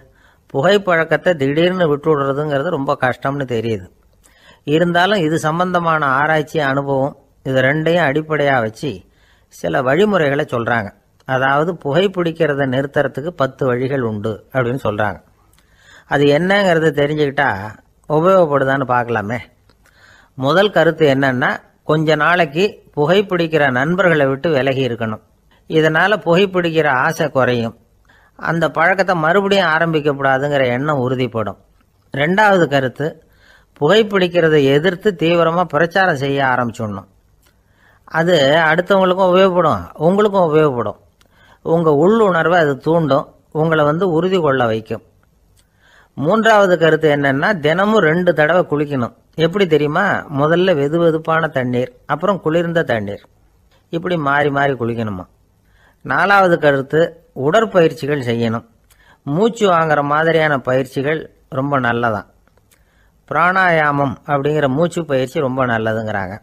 புகைப்பழக்கத்தை திடீர்னு விட்டு விடுறதுங்கிறது ரொம்ப கஷ்டம்னு தெரியுது. இருந்தாலும் இது சம்பந்தமான ஆராய்ச்சி, அனுபவம், இது ரெண்டையும் அடிப்படையாக வச்சு சில வழிமுறைகளை சொல்கிறாங்க. அதாவது புகைப்பிடிக்கிறத நிறுத்துறதுக்கு 10 வழிகள் உண்டு அப்படின்னு சொல்கிறாங்க. அது என்னங்கிறது தெரிஞ்சுக்கிட்டா உபயோகப்படுதான்னு பார்க்கலாமே. முதல் கருத்து என்னன்னா, கொஞ்ச நாளைக்கு புகைப்பிடிக்கிற நண்பர்களை விட்டு விலகி இருக்கணும். இதனால் புகைப்பிடிக்கிற ஆசை குறையும். அந்த பழக்கத்தை மறுபடியும் ஆரம்பிக்கப்படாதுங்கிற எண்ணம் உறுதிப்படும். 2வது கருத்து, புகைப்பிடிக்கிறதை எதிர்த்து தீவிரமாக பிரச்சாரம் செய்ய ஆரம்பிச்சிடணும். அது அடுத்தவங்களுக்கும் உபயோகப்படும், உங்களுக்கும் உபயோகப்படும். உங்கள் உள்ளுணர்வை அது தூண்டும், உங்களை உறுதி கொள்ள வைக்கும். 3வது கருத்து என்னன்னா, தினமும் 2 தடவை குளிக்கணும். எப்படி தெரியுமா? முதல்ல வெது வெதுப்பான தண்ணீர், அப்புறம் குளிர்ந்த தண்ணீர், இப்படி மாறி மாறி குளிக்கணுமா. 4வது கருத்து, உடற்பயிற்சிகள் செய்யணும். மூச்சு வாங்குற மாதிரியான பயிற்சிகள் ரொம்ப நல்லதான். பிராணாயாமம் அப்படிங்கிற மூச்சு பயிற்சி ரொம்ப நல்லதுங்கிறாங்க.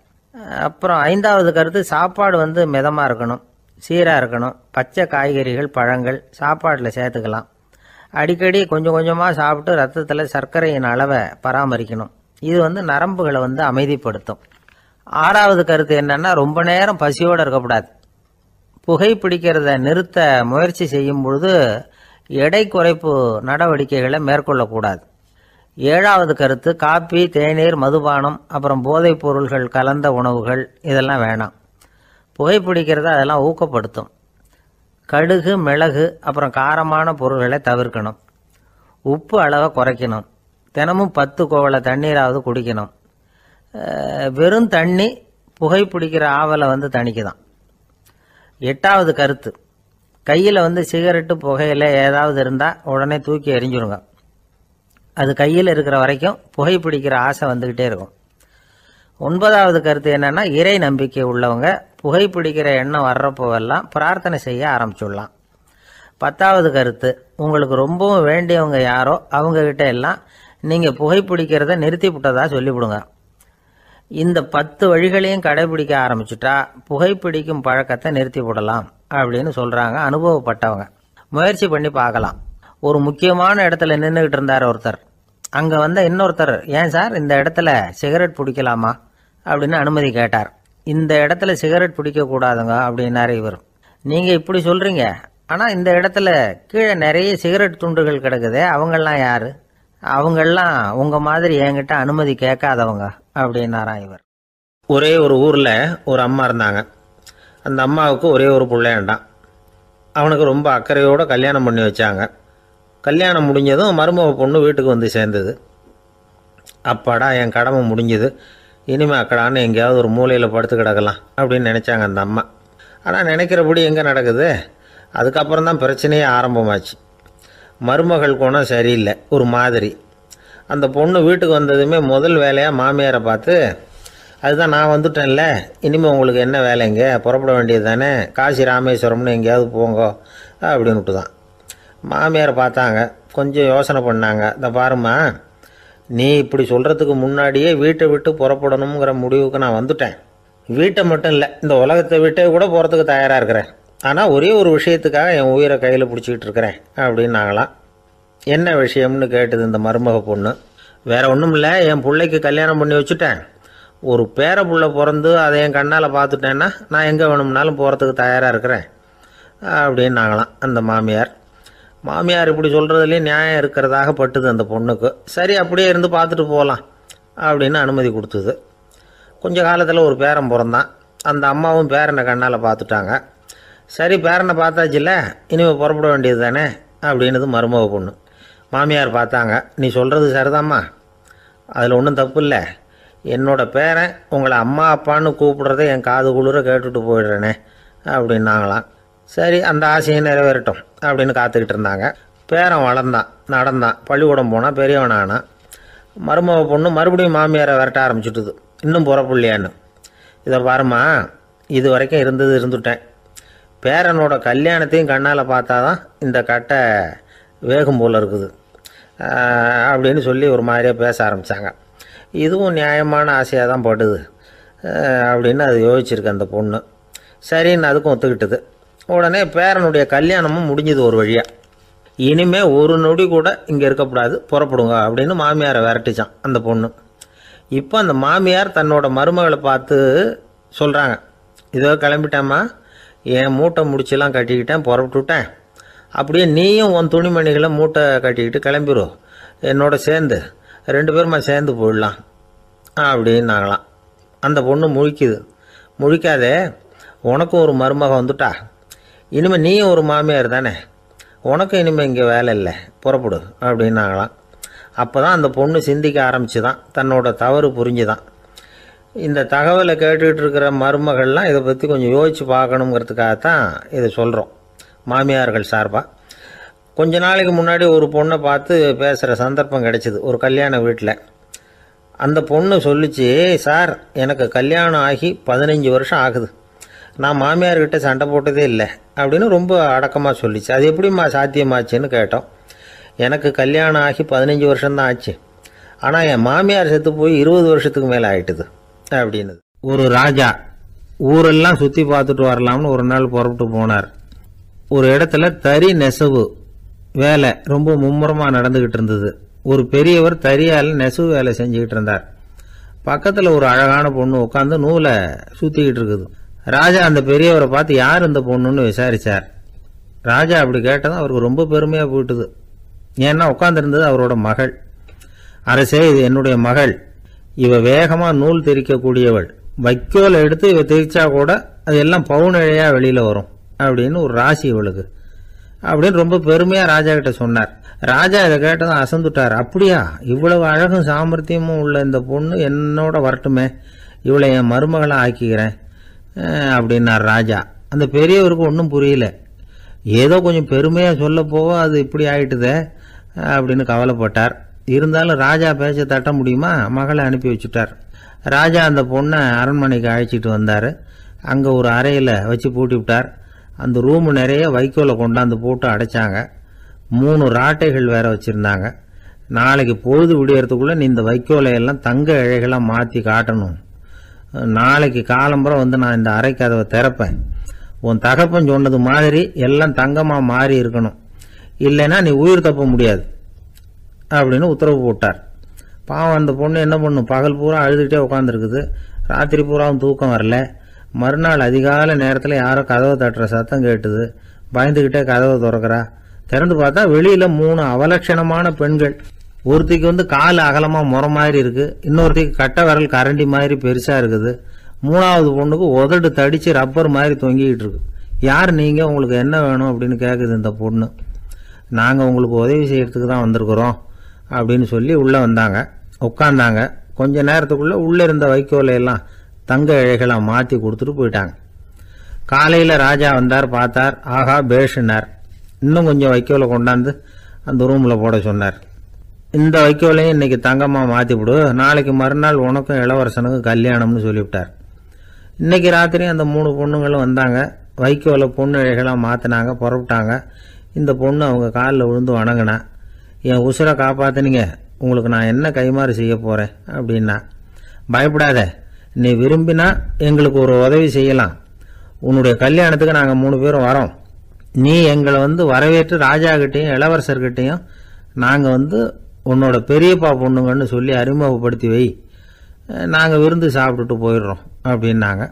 அப்புறம் 5வது கருத்து, சாப்பாடு மிதமாக இருக்கணும், சீராக இருக்கணும். பச்சை காய்கறிகள், பழங்கள் சாப்பாட்டில் சேர்த்துக்கலாம். அடிக்கடி கொஞ்சம் கொஞ்சமாக சாப்பிட்டு ரத்தத்தில் சர்க்கரையின் அளவை பராமரிக்கணும். இது நரம்புகளை அமைதிப்படுத்தும். 6வது கருத்து என்னன்னா, ரொம்ப நேரம் பசியோடு இருக்கக்கூடாது. புகைப்பிடிக்கிறத நிறுத்த முயற்சி செய்யும் பொழுது எடை குறைப்பு நடவடிக்கைகளை மேற்கொள்ளக்கூடாது. 7வது கருத்து, காப்பி, தேநீர், மதுபானம், அப்புறம் போதைப் பொருள்கள் கலந்த உணவுகள் இதெல்லாம் வேணாம். புகைப்பிடிக்கிறத அதெல்லாம் ஊக்கப்படுத்தும். கடுகு, மிளகு, அப்புறம் காரமான பொருள்களை தவிர்க்கணும். உப்பு அளவை குறைக்கணும். தினமும் 10 குவளை தண்ணீராவது குடிக்கணும். வெறும் தண்ணி புகைப்பிடிக்கிற ஆவலை தணிக்குதான். 8வது கருத்து, கையில் சிகரெட்டு, புகையில ஏதாவது இருந்தால் உடனே தூக்கி எறிஞ்சிடுங்க. அது கையில் இருக்கிற வரைக்கும் புகைப்பிடிக்கிற ஆசை வந்துக்கிட்டே இருக்கும். 9வது கருத்து என்னன்னா, இறை நம்பிக்கை உள்ளவங்க புகைப்பிடிக்கிற எண்ணம் வர்றப்போவெல்லாம் பிரார்த்தனை செய்ய ஆரம்பிச்சுடலாம். 10வது கருத்து, உங்களுக்கு ரொம்பவும் வேண்டியவங்க யாரோ அவங்கக்கிட்ட எல்லாம் நீங்கள் புகைப்பிடிக்கிறத நிறுத்தி விட்டதா சொல்லிவிடுங்க. இந்த 10 வழிகளையும் கடைபிடிக்க ஆரம்பிச்சுட்டா புகைப்பிடிக்கும் பழக்கத்தை நிறுத்தி விடலாம் அப்படின்னு சொல்கிறாங்க அனுபவப்பட்டவங்க. முயற்சி பண்ணி பார்க்கலாம். ஒரு முக்கியமான இடத்துல நின்றுக்கிட்டு இருந்தார் ஒருத்தர். அங்கே இன்னொருத்தர், ஏன் சார் இந்த இடத்துல சிகரெட் பிடிக்கலாமா அப்படின்னு அனுமதி கேட்டார். இந்த இடத்துல சிகரெட் பிடிக்கக்கூடாதுங்க அப்படின்னாரு இவர். நீங்கள் இப்படி சொல்கிறீங்க, ஆனால் இந்த இடத்துல கீழே நிறைய சிகரெட் துண்டுகள் கிடக்குதே, அவங்கெல்லாம் யார்? அவங்கெல்லாம் உங்கள் மாதிரி என்கிட்ட அனுமதி கேட்காதவங்க அப்படின்னாராம் இவர். ஒரே ஒரு ஊரில் ஒரு அம்மா இருந்தாங்க. அந்த அம்மாவுக்கு ஒரே ஒரு பிள்ளையாண்டான். அவனுக்கு ரொம்ப அக்கறையோடு கல்யாணம் பண்ணி வச்சாங்க. கல்யாணம் முடிஞ்சதும் மருமக பொண்ணு வீட்டுக்கு சேர்ந்தது. அப்பாடா, என் கடமை முடிஞ்சது, இனிமேல் அக்கடான்னு எங்கேயாவது ஒரு மூலையில் படுத்து கிடக்கலாம் அப்படின்னு நினச்சாங்க அந்த அம்மா. ஆனால் நினைக்கிறபடி எங்கே நடக்குது? அதுக்கப்புறம் தான் பிரச்சனையே ஆரம்பமாச்சு. மருமகள் குணம் சரியில்லை, ஒரு மாதிரி. அந்த பொண்ணு வீட்டுக்கு வந்ததுமே முதல் வேலையாக மாமியாரை பார்த்து, அதுதான் நான் வந்துட்டேன்ல, இனிமேல் உங்களுக்கு என்ன வேலைங்க, புறப்பட வேண்டியது தானே, காசி ராமேஸ்வரம்னு எங்கேயாவது போங்க அப்படின்னுட்டு தான். மாமியாரை பார்த்தாங்க, கொஞ்சம் யோசனை பண்ணாங்க. இந்த பாருமா, நீ இப்படி சொல்கிறதுக்கு முன்னாடியே வீட்டை விட்டு புறப்படணுங்கிற முடிவுக்கு நான் வந்துட்டேன். வீட்டை மட்டும் இல்லை, இந்த உலகத்தை விட்டே கூட போகிறதுக்கு தயாராக இருக்கிறேன். ஆனால் ஒரே ஒரு விஷயத்துக்காக என் உயிரை கையில் பிடிச்சிக்கிட்டு இருக்கிறேன் அப்படின்னாங்களாம். என்ன விஷயம்னு கேட்டது இந்த மருமக பொண்ணு. வேற ஒன்றும் இல்லை, என் பிள்ளைக்கு கல்யாணம் பண்ணி வச்சுட்டேன். ஒரு பேர புள்ள பிறந்து அதை என் கண்ணால் பார்த்துட்டேன்னா நான் எங்கே வேணும்னாலும் போகிறதுக்கு தயாராக இருக்கிறேன் அப்படின்னாங்களாம் அந்த மாமியார். மாமியார் இப்படி சொல்கிறதுலேயே நியாயம் இருக்கிறதாக பட்டுது அந்த பொண்ணுக்கு. சரி, அப்படியே இருந்து பார்த்துட்டு போகலாம் அப்படின்னு அனுமதி கொடுத்தது. கொஞ்ச காலத்தில் ஒரு பேரன் பிறந்தான். அந்த அம்மாவும் பேரனை கண்ணால் பார்த்துட்டாங்க. சரி, பேரனை பார்த்தாச்சுல்ல, இனிமேல் புறப்பட வேண்டியது தானே அப்படின்னது மருமக பொண்ணு. மாமியார் பார்த்தாங்க, நீ சொல்கிறது சரிதாம்மா, அதில் ஒன்றும் தப்பு இல்லை. என்னோட பேரன் உங்களை அம்மா அப்பான்னு கூப்பிடுறத என் காது குளிர கேட்டுட்டு போயிடுறேனே அப்படின்னாங்களாம். சரி, அந்த ஆசையை நிறைவேறட்டும் அப்படின்னு காத்துக்கிட்டு இருந்தாங்க. பேரன் வளர்ந்தான், நடந்தான், பள்ளிக்கூடம் போனால் பெரியவனானான். மருமக பொண்ணு மறுபடியும் மாமியாரை விரட்ட ஆரம்பிச்சுட்டுது, இன்னும் புறப்புள்ளையான்னு. இதை பாருமா, இது வரைக்கும் இருந்துட்டேன். பேரனோட கல்யாணத்தையும் கண்ணால் பார்த்தா தான் இந்த கட்டை வேகும் போல் இருக்குது அப்படின்னு சொல்லி ஒரு மாதிரியாக பேச ஆரம்பித்தாங்க. இதுவும் நியாயமான ஆசையாக தான் படுது அப்படின்னு அது யோசிச்சிருக்கு அந்த பொண்ணு. சரின்னு அதுக்கும் ஒத்துக்கிட்டது. உடனே பேரனுடைய கல்யாணமும் முடிஞ்சது ஒரு வழியாக. இனிமே ஒரு நொடி கூட இங்கே இருக்கக்கூடாது, புறப்படுங்க அப்படின்னு மாமியாரை விரட்டிச்சான் அந்த பொண்ணு. இப்போ அந்த மாமியார் தன்னோட மருமகளை பார்த்து சொல்கிறாங்க, இதோ கிளம்பிட்டேம்மா, என் மூட்டை முடிச்செல்லாம் கட்டிக்கிட்டேன், புறப்பட்டுவிட்டேன். அப்படியே நீயும் உன் துணிமணிகளை மூட்டை கட்டிக்கிட்டு கிளம்பிடும், என்னோட சேர்ந்து 2 பேருமா சேர்ந்து போயிடலாம் அப்படின்னாங்களாம். அந்த பொண்ணு முழிக்குது. முழிக்காதே, உனக்கும் ஒரு மருமக வந்துட்டா, இனிமேல் நீயும் ஒரு மாமியார் தானே, உனக்கும் இனிமேல் இங்கே வேலை இல்லை, புறப்படு அப்படின்னாங்களாம். அப்போ தான் அந்த பொண்ணு சிந்திக்க ஆரம்பிச்சுதான், தன்னோட தவறு புரிஞ்சுதான். இந்த தகவலை கேட்டுக்கிட்டு இருக்கிற மருமகள்லாம் இதை பற்றி கொஞ்சம் யோசித்து பார்க்கணுங்கிறதுக்காகத்தான் இதை சொல்கிறோம் மாமியார்கள் சார்பாக. கொஞ்ச நாளைக்கு முன்னாடி ஒரு பொண்ணை பார்த்து பேசுகிற சந்தர்ப்பம் கிடைச்சிது ஒரு கல்யாண வீட்டில். அந்த பொண்ணு சொல்லிச்சு, சார் எனக்கு கல்யாணம் ஆகி 15 வருஷம் ஆகுது, நான் மாமியார்கிட்ட சண்டை போட்டதே இல்லை அப்படின்னு ரொம்ப அடக்கமாக சொல்லிச்சு. அது எப்படிம்மா சாத்தியமாச்சுன்னு கேட்டோம். எனக்கு கல்யாணம் ஆகி 15 வருஷம்தான் ஆச்சு, ஆனால் என் மாமியார் செத்து போய் 20 வருஷத்துக்கு மேலே ஆயிட்டுது அப்படின்னு. ஒரு ராஜா ஊரெல்லாம் சுற்றி பார்த்துட்டு வரலாம்னு ஒரு நாள் புறப்பட்டு போனார். ஒரு இடத்துல தறி நெசவு வேலை ரொம்ப மும்முரமாக நடந்துக்கிட்டு இருந்தது. ஒரு பெரியவர் தறியால் நெசவு வேலை செஞ்சுக்கிட்டு இருந்தார். பக்கத்தில் ஒரு அழகான பொண்ணு உட்காந்து நூலை சுற்றிக்கிட்டு இருக்குது. ராஜா அந்த பெரியவரை பார்த்து யார் இந்த பொண்ணுன்னு விசாரித்தார். ராஜா அப்படி கேட்டதும் அவருக்கு ரொம்ப பெருமையாக போயிட்டுது. ஏன்னா உட்காந்துருந்தது அவரோட மகள். அரசே, இது என்னுடைய மகள், இவ வேகமாக நூல் திரிக்கக்கூடியவள், வைக்கோலை எடுத்து இவ திரிச்சா கூட அது எல்லாம் பவுனிழையாக வெளியில் வரும் அப்படின்னு ஒரு ராசி இவளுக்கு அப்படின்னு ரொம்ப பெருமையாக ராஜா கிட்ட சொன்னார். ராஜா இதை கேட்டதும் அசந்துட்டார். அப்படியா, இவ்வளவு அழகும் சாமர்த்தியமும் உள்ள இந்த பொண்ணு என்னோட வரட்டுமே, இவளை என் மருமகளை ஆக்கிக்கிறேன் அப்படின்னார் ராஜா. அந்த பெரியவருக்கு ஒன்றும் புரியல. ஏதோ கொஞ்சம் பெருமையாக சொல்ல போக அது இப்படி ஆயிட்டுதே அப்படின்னு கவலைப்பட்டார். இருந்தாலும் ராஜா பேச்ச தட்ட முடியுமா, மகளை அனுப்பி வச்சுட்டார். ராஜா அந்த பொண்ணை அரண்மனைக்கு அழைச்சிட்டு வந்தார். அங்கே ஒரு அறையில் வச்சு பூட்டி விட்டார். அந்த ரூமு நிறைய வைக்கோலை கொண்டாந்து போட்டு அடைச்சாங்க. 3 ராட்டைகள் வேற வச்சுருந்தாங்க. நாளைக்கு பொழுது விடியறதுக்குள்ளே நீ இந்த வைக்கோலையெல்லாம் தங்க இழைகளாக மாற்றி காட்டணும். நாளைக்கு காலம்புறம் வந்து நான் இந்த அறை கதவை திறப்பேன். உன் தகப்பன் சொன்னது மாதிரி எல்லாம் தங்கமாக மாறி இருக்கணும், இல்லைன்னா நீ உயிர் தப்ப முடியாது அப்படின்னு உத்தரவு போட்டார். பாவம் அந்த பொண்ணு என்ன பண்ணும், பகல் பூரா அழுதுகிட்டே உட்காந்துருக்குது. ராத்திரி பூராவும் தூக்கம் வரல. மறுநாள் அதிகாலை நேரத்தில் யாரோ கதவை தட்டுற சத்தம் கேட்டுது. பயந்துக்கிட்டே கதவை திறக்கிறா. திறந்து பார்த்தா வெளியில் 3 அவலட்சணமான பெண்கள். ஒருத்திக்கு வந்து கால் அகலமாக முறை மாதிரி இருக்குது, இன்னொருத்திக்கு கட்டை விரல் கரண்டி மாதிரி பெருசாக இருக்குது, 3வது பொண்ணுக்கு உதடு தடித்து ரப்பர் மாதிரி தொங்கிக்கிட்டு இருக்கு. யார் நீங்கள், உங்களுக்கு என்ன வேணும் அப்படின்னு கேட்குது இந்த பொண்ணு. நாங்கள் உங்களுக்கு உதவி செய்யறதுக்கு தான் வந்திருக்கிறோம் அப்படின்னு சொல்லி உள்ளே வந்தாங்க, உட்காந்தாங்க. கொஞ்ச நேரத்துக்குள்ளே உள்ளே இருந்த வைக்கோலையெல்லாம் தங்க இழைகளாக மாற்றி கொடுத்துட்டு போயிட்டாங்க. காலையில் ராஜா வந்தார், பார்த்தார். ஆஹா பேஷுனார். இன்னும் கொஞ்சம் வைக்கோலை கொண்டாந்து அந்த ரூமில் போட சொன்னார். இந்த வைக்கோலையும் இன்னைக்கு தங்கமாக மாற்றிவிடு, நாளைக்கு மறுநாள் உனக்கும் இளவரசனுக்கும் கல்யாணம்னு சொல்லிவிட்டார். இன்னைக்கு ராத்திரி அந்த 3 பொண்ணுங்களும் வந்தாங்க. வைக்கோலை பொண்ணு இழைகளாக மாற்றினாங்க, புறப்பட்டாங்க. இந்த பொண்ணு அவங்க காலில் விழுந்து வணங்கினா, என் உசுரை காப்பாற்றினீங்க, உங்களுக்கு நான் என்ன கைமாறு செய்ய போகிறேன் அப்படின்னா. பயப்படாத, நீ விரும்பினா எங்களுக்கு ஒரு உதவி செய்யலாம். உன்னுடைய கல்யாணத்துக்கு நாங்கள் 3 பேரும் வரோம். நீ எங்களை வரவேற்று ராஜாக்கிட்டையும் இளவரசர்கிட்டையும் நாங்கள் உன்னோட பெரியப்பா பொண்ணுங்கன்னு சொல்லி அறிமுகப்படுத்தி வை, நாங்கள் விருந்து சாப்பிட்டுட்டு போயிடுறோம் அப்படின்னாங்க.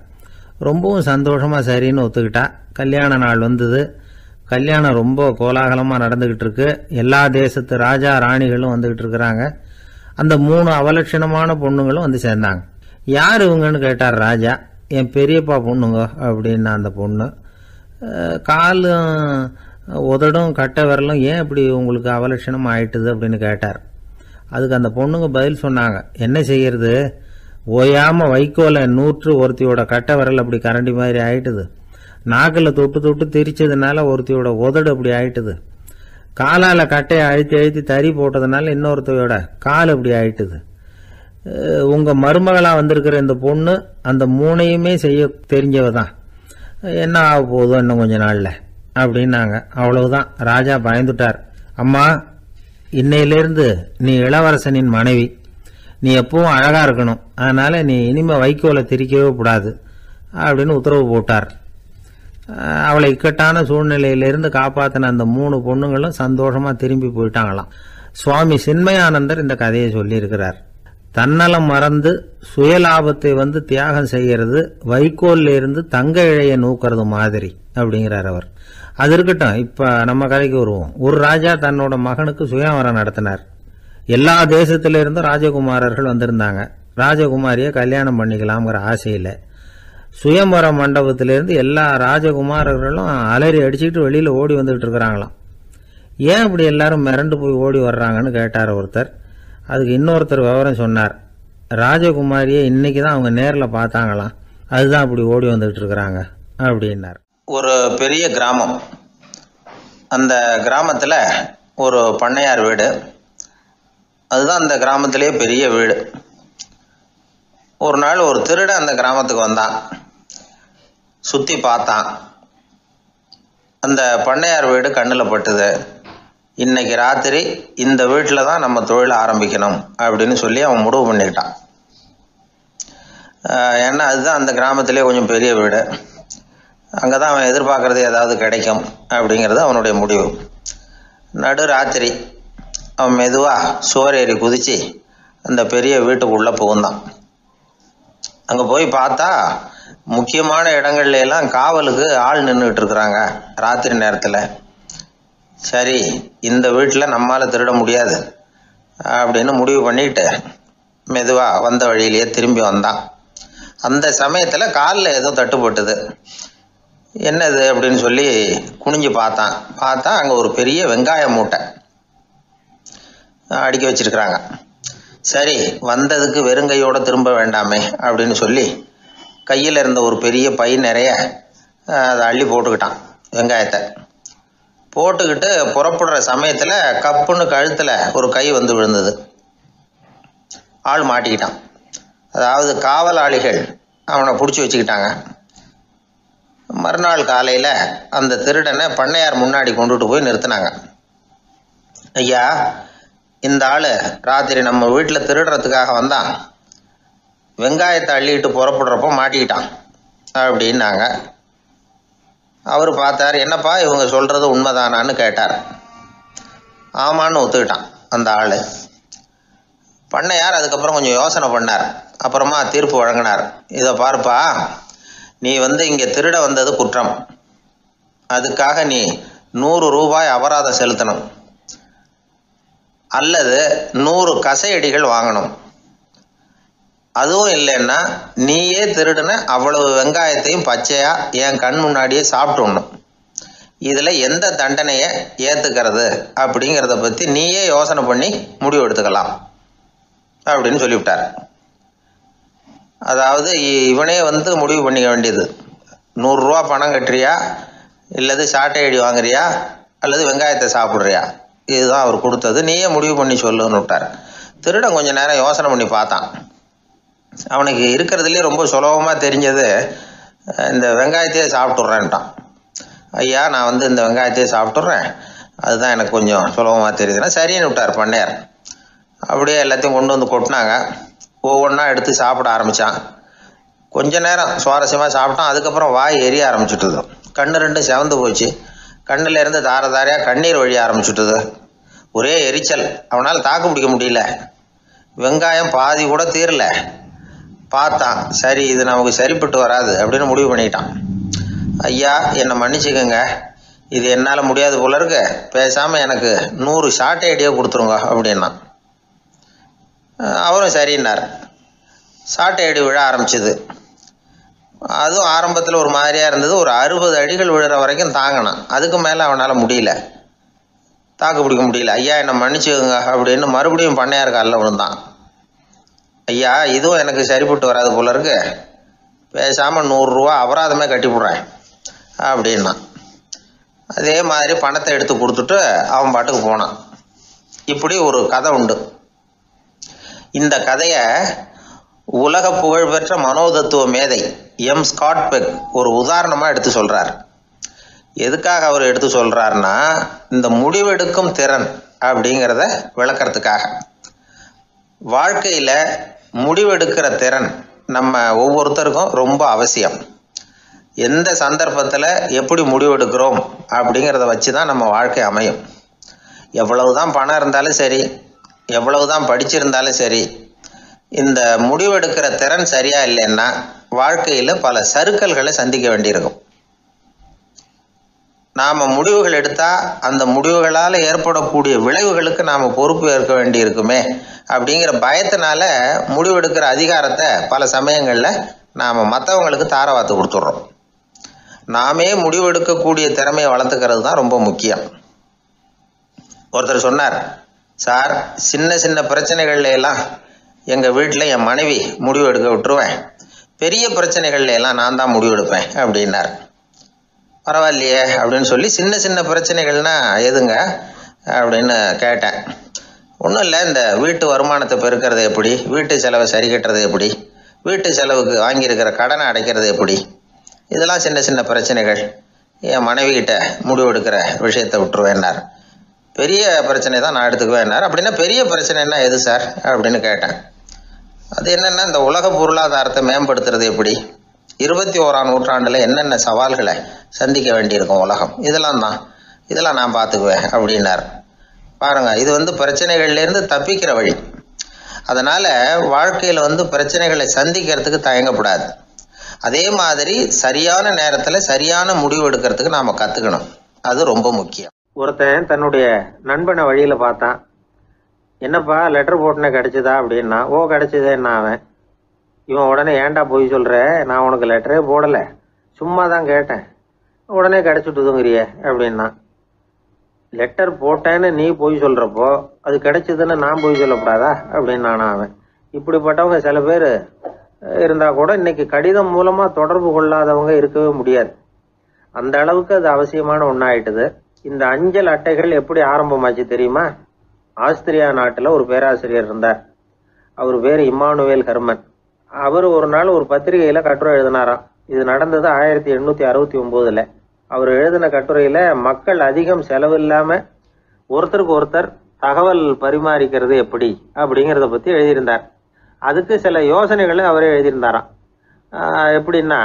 ரொம்பவும் சந்தோஷமாக சரின்னு ஒத்துக்கிட்டா. கல்யாண நாள் வந்தது. கல்யாணம் ரொம்ப கோலாகலமாக நடந்துக்கிட்டு இருக்கு. எல்லா தேசத்து ராஜா ராணிகளும் வந்துக்கிட்டு இருக்கிறாங்க. அந்த 3 அவலட்சணமான பொண்ணுங்களும் சேர்ந்தாங்க. யார் இவங்கன்னு கேட்டார் ராஜா. என் பெரியப்பா பொண்ணுங்க அப்படின்னா அந்த பொண்ணு. காலும் உதடும் கட்டை விரலும் ஏன் இப்படி உங்களுக்கு அவலட்சணம் ஆயிட்டுது அப்படின்னு கேட்டார். அதுக்கு அந்த பொண்ணுங்க பதில் சொன்னாங்க. என்ன செய்யறது, ஓயாமல் வைக்கோலை நூற்று ஒருத்தியோட கட்டை விரல் அப்படி கரண்டி மாதிரி ஆயிட்டுது. நாக்கில் தொட்டு தொட்டு திரிச்சதுனால ஒருத்தியோட உதடு அப்படி ஆயிட்டுது. காலால் கட்டையை அழுத்தி அழுத்தி தறி போட்டதுனால இன்னொருத்தையோட கால் அப்படி ஆயிட்டுது. உங்கள் மருமகளாக வந்திருக்கிற இந்த பொண்ணு அந்த 3ஐயுமே செய்ய தெரிஞ்சவ தான். என்ன ஆக போதும் இன்னும் கொஞ்ச நாளில் அப்படின்னாங்க. அவ்வளவுதான். ராஜா பயந்துட்டார். அம்மா, இன்னையிலிருந்து நீ இளவரசனின் மனைவி. நீ எப்பவும் அழகாக இருக்கணும். அதனால் நீ இனிமேல் வைக்கோலை திரிக்கவே கூடாது அப்படின்னு உத்தரவு போட்டார். அவளை இக்கட்டான சூழ்நிலையிலிருந்து காப்பாற்றின அந்த 3 பொண்ணுங்களும் சந்தோஷமாக திரும்பி போயிட்டாங்களாம். சுவாமி சின்மயானந்தர் இந்த கதையை சொல்லியிருக்கிறார். தன்னலம் மறந்து சுயலாபத்தை தியாகம் செய்கிறது வைக்கோல்ல இருந்து தங்க இழைய நூக்கிறது மாதிரி அப்படிங்கிறார் அவர். அது இருக்கட்டும், இப்ப நம்ம கதைக்கு வருவோம். ஒரு ராஜா தன்னோட மகனுக்கு சுயவரம் நடத்தினார். எல்லா தேசத்தில இருந்தும் ராஜகுமாரர்கள் வந்திருந்தாங்க. ராஜகுமாரியை கல்யாணம் பண்ணிக்கலாம்ங்கிற ஆசையில சுயம்பர மண்டபத்திலிருந்து எல்லா ராஜகுமாரர்களும் அலறி அடிச்சுக்கிட்டு வெளியில ஓடி வந்துகிட்டு இருக்கிறாங்களாம். ஏன் இப்படி எல்லாரும் மிரண்டு போய் ஓடி வர்றாங்கன்னு கேட்டார் ஒருத்தர். அதுக்கு இன்னொருத்தர் விவரம் சொன்னார். ராஜகுமாரியை இன்னைக்கு தான் அவங்க நேரில் பார்த்தாங்களாம், அதுதான் அப்படி ஓடி வந்துகிட்டு இருக்கிறாங்க அப்படின்னார். ஒரு பெரிய கிராமம். அந்த கிராமத்தில் ஒரு பண்ணையார் வீடு. அதுதான் அந்த கிராமத்திலேயே பெரிய வீடு. ஒரு நாள் ஒரு திருடன் அந்த கிராமத்துக்கு வந்தான். சுற்றி பார்த்தான். அந்த பண்ணையார் வீடு கண்ணில் பட்டுது. இன்னைக்கு ராத்திரி இந்த வீட்டில் தான் நம்ம தொழிலை ஆரம்பிக்கணும் அப்படின்னு சொல்லி அவன் முடிவு பண்ணிக்கிட்டான். ஏன்னா அதுதான் அந்த கிராமத்திலே கொஞ்சம் பெரிய வீடு. அங்கே தான் அவன் எதிர்பார்க்கறது ஏதாவது கிடைக்கும் அப்படிங்கிறது அவனுடைய முடிவு. நடு ராத்திரி அவன் மெதுவாக சுவரேறி குதித்து அந்த பெரிய வீட்டுக்குள்ளே புகுந்தான். அங்கே போய் பார்த்தா முக்கியமான இடங்கள்ல எல்லாம் காவலுக்கு ஆள் நின்றுட்டு இருக்கிறாங்க ராத்திரி நேரத்தில். சரி, இந்த வீட்டில் நம்மால் திருட முடியாது அப்படின்னு முடிவு பண்ணிட்டு மெதுவாக வந்த வழியிலேயே திரும்பி வந்தான். அந்த சமயத்தில் காலில் ஏதோ தட்டுப்பட்டுது. என்னது அப்படின்னு சொல்லி குனிஞ்சு பார்த்தா அங்கே ஒரு பெரிய வெங்காய மூட்டை அடுக்கி வச்சிருக்கிறாங்க. சரி, வந்ததுக்கு வெறுங்கையோடு திரும்ப வேண்டாமே அப்படின்னு சொல்லி கையில் இருந்த ஒரு பெரிய பை நிறைய அதை அள்ளி போட்டுக்கிட்டான். வெங்காயத்தை போட்டுக்கிட்டு புறப்படுற சமயத்தில் கப்புன்னு கழுத்தில் ஒரு கை விழுந்தது. ஆள் மாட்டிக்கிட்டான். அதாவது காவலாளிகள் அவனை பிடிச்சி வச்சுக்கிட்டாங்க. மறுநாள் காலையில் அந்த திருடனை பண்ணையார் முன்னாடி கொண்டுட்டு போய் நிறுத்தினாங்க. ஐயா, இந்த ஆள் ராத்திரி நம்ம வீட்டில் திருடுறதுக்காக வந்தான். வெங்காயத்தை அள்ளிட்டு புறப்படுறப்போ மாட்டிக்கிட்டான் அப்படின்னாங்க. அவர் பார்த்தார். என்னப்பா இவங்க சொல்கிறது உண்மைதானான்னு கேட்டார். ஆமான்னு ஒத்துக்கிட்டான் அந்த ஆள். பண்ணையார் அதுக்கப்புறம் கொஞ்சம் யோசனை பண்ணார். அப்புறமா தீர்ப்பு வழங்கினார். இதை பார்ப்பா, நீ இங்கே திருட வந்தது குற்றம். அதுக்காக நீ 100 ரூபாய் அபராதம் செலுத்தணும், அல்லது 100 கசையடிகள் வாங்கணும். அதுவும் இல்லைன்னா நீயே திருடுன அவ்வளவு வெங்காயத்தையும் பச்சையா என் கண் முன்னாடியே சாப்பிட்டுணும். இதில் எந்த தண்டனையை ஏற்றுக்கிறது அப்படிங்கிறத பற்றி நீயே யோசனை பண்ணி முடிவு எடுத்துக்கலாம் அப்படின்னு சொல்லிவிட்டார். அதாவது இவனே முடிவு பண்ணிக்க வேண்டியது. 100 ரூபா பணம் கட்டுறியா, இல்லது சாட்டை அடி வாங்குறியா, அல்லது வெங்காயத்தை சாப்பிட்றியா இதுதான் அவர் கொடுத்தது, நீயே முடிவு பண்ணி சொல்லுன்னு விட்டார். திருடன் கொஞ்ச நேரம் யோசனை பண்ணி பார்த்தான். அவனுக்கு இருக்கிறதுலே ரொம்ப சுலபமாக தெரிஞ்சது இந்த வெங்காயத்தையே சாப்பிட்டுட்றேன்ட்டான். ஐயா நான் இந்த வெங்காயத்தையே சாப்பிட்டுட்றேன், அதுதான் எனக்கு கொஞ்சம் சுலபமாக தெரியுதுன்னா சரின்னு விட்டார் பண்ணையார். அப்படியே எல்லாத்தையும் கொண்டு வந்து கொட்டினாங்க. ஒவ்வொன்றா எடுத்து சாப்பிட ஆரம்பித்தான். கொஞ்ச நேரம் சுவாரஸ்யமாக சாப்பிட்டான். அதுக்கப்புறம் வாய் எரிய ஆரம்பிச்சுட்டுது. கண்ணு ரெண்டும் செவந்து போச்சு. கண்ணில் இருந்து தார தாரையாக கண்ணீர் வழிய ஆரம்பிச்சுட்டுது. ஒரே எரிச்சல். அவனால் தாக்கு பிடிக்க முடியல. வெங்காயம் பாதி கூட தீரல. பார்த்தான், சரி இது நமக்கு சரிப்பட்டு வராது அப்படின்னு முடிவு பண்ணிட்டான். ஐயா என்னை மன்னிச்சுக்கோங்க, இது என்னால் முடியாது போல இருக்கு, பேசாமல் எனக்கு 100 ஷார்ட் ஐடியா கொடுத்துருங்க அப்படின்னா. அவரும் சரின்னார். ஷார்ட் ஐடி விழ ஆரம்பிச்சுது. அதுவும் ஆரம்பத்தில் ஒரு மாதிரியாக இருந்தது. ஒரு 60 அடிகள் விழுற வரைக்கும் தாங்கினான். அதுக்கு மேலே அவனால் முடியல, தாக்கு பிடிக்க முடியல. ஐயா என்னை மன்னிச்சுக்கோங்க அப்படின்னு மறுபடியும் பண்ணையார் காலில் விழுந்தான். ஐயா இதுவும் எனக்கு சரிப்பட்டு வராது போல இருக்கு, பேசாமல் 100 ரூபா அபராதமே கட்டிவிடுறேன் அப்படின்னா. அதே மாதிரி பணத்தை எடுத்து கொடுத்துட்டு அவன் பாட்டுக்கு போனான். இப்படி ஒரு கதை உண்டு. இந்த கதையை உலக புகழ்பெற்ற மனோதத்துவ மேதை எம் ஸ்காட் பெக் ஒரு உதாரணமாக எடுத்து சொல்கிறார். எதுக்காக அவர் எடுத்து சொல்கிறாருன்னா, இந்த முடிவெடுக்கும் திறன் அப்படிங்கிறத விளக்கறதுக்காக. வாழ்க்கையில் முடிவெடுக்கிற திறன் நம்ம ஒவ்வொருத்தருக்கும் ரொம்ப அவசியம். எந்த சந்தர்ப்பத்தில் எப்படி முடிவெடுக்கிறோம் அப்படிங்கிறத வச்சு தான் நம்ம வாழ்க்கை அமையும். எவ்வளவு தான் பணம் இருந்தாலும் சரி, எவ்வளவு தான் படிச்சிருந்தாலும் சரி, இந்த முடிவெடுக்கிற திறன் சரியா இல்லைன்னா வாழ்க்கையில் பல சறுக்கல்களை சந்திக்க வேண்டியிருக்கும். நாம் முடிவுகள் எடுத்தால் அந்த முடிவுகளால் ஏற்படக்கூடிய விளைவுகளுக்கு நாம் பொறுப்பு ஏற்க வேண்டி இருக்குமே அப்படிங்கிற பயத்தினால முடிவெடுக்கிற அதிகாரத்தை பல சமயங்களில் நாம் மற்றவங்களுக்கு தாரவாத்து கொடுத்துட்றோம். நாமே முடிவெடுக்கக்கூடிய திறமையை வளர்த்துக்கிறது தான் ரொம்ப முக்கியம். ஒருத்தர் சொன்னார், சார் சின்ன சின்ன பிரச்சனைகள்ல எல்லாம் எங்கள் வீட்டில் என் மனைவி முடிவு எடுக்க விட்டுருவேன், பெரிய பிரச்சனைகள்ல எல்லாம் நான் தான் முடிவெடுப்பேன் அப்படின்னார். பரவாயில்லையே அப்படின்னு சொல்லி சின்ன சின்ன பிரச்சனைகள்னா எதுங்க அப்படின்னு கேட்டேன். ஒன்றும் இல்லை, இந்த வீட்டு வருமானத்தை பெருக்கிறது எப்படி, வீட்டு செலவை சரி கட்டுறது எப்படி, வீட்டு செலவுக்கு வாங்கியிருக்கிற கடனை அடைக்கிறது எப்படி, இதெல்லாம் சின்ன சின்ன பிரச்சனைகள், என் மனைவிகிட்ட முடிவெடுக்கிற விஷயத்தை விட்டுருவேன்னார். பெரிய பிரச்சனை தான் நான் எடுத்துக்குவேன்னார். அப்படின்னா பெரிய பிரச்சனைன்னா எது சார் அப்படின்னு கேட்டேன். அது என்னென்னா, இந்த உலக பொருளாதாரத்தை மேம்படுத்துறது எப்படி, 21ஆம் நூற்றாண்டில் என்னென்ன சவால்களை சந்திக்க வேண்டியிருக்கும் உலகம், இதெல்லாம் நான் பார்த்துக்குவேன் அப்படின்னார். பாருங்க, இது பிரச்சனைகள்லேருந்து தப்பிக்கிற வழி. அதனால் வாழ்க்கையில் பிரச்சனைகளை சந்திக்கிறதுக்கு தயங்கப்படாது. அதே மாதிரி சரியான நேரத்தில் சரியான முடிவு எடுக்கிறதுக்கு நாம் கற்றுக்கணும். அது ரொம்ப முக்கியம். ஒருத்தன் தன்னுடைய நண்பனை வழியில் பார்த்தான். என்னப்பா லெட்டர் போட்டுனே கிடச்சிதா அப்படின்னா. ஓ கிடச்சிதேன்னா அவன். இவன் உடனே ஏன்டா போய் சொல்கிற, நான் உனக்கு லெட்டரே போடலை, சும்மா தான் கேட்டேன், உடனே கிடச்சிட்டுதுங்கிறிய அப்படின்னா. லெட்டர் போட்டேன்னு நீ போய் சொல்கிறப்போ அது கிடைச்சதுன்னு நான் போய் சொல்லக்கூடாதா அப்படின்னு நானா அவன். இப்படிப்பட்டவங்க சில பேர் இருந்தால் கூட இன்னைக்கு கடிதம் மூலமாக தொடர்பு கொள்ளாதவங்க இருக்கவே முடியாது. அந்த அளவுக்கு அது அவசியமான ஒன்றாயிட்டுது. இந்த அஞ்சல் அட்டைகள் எப்படி ஆரம்பமாச்சு தெரியுமா? ஆஸ்திரியா நாட்டில் ஒரு பேராசிரியர் இருந்தார். அவர் பேர் இம்மானுவேல் ஹெர்மன். அவர் ஒரு நாள் ஒரு பத்திரிகையில் கட்டுரை எழுதினாராம். இது நடந்தது 1869. அவர் எழுதின கட்டுரையில் மக்கள் அதிகம் செலவு இல்லாமல் ஒருத்தருக்கு ஒருத்தர் தகவல் பரிமாறிக்கிறது எப்படி அப்படிங்கிறத பற்றி எழுதியிருந்தார். அதுக்கு சில யோசனைகளை அவரே எழுதியிருந்தாராம். எப்படின்னா,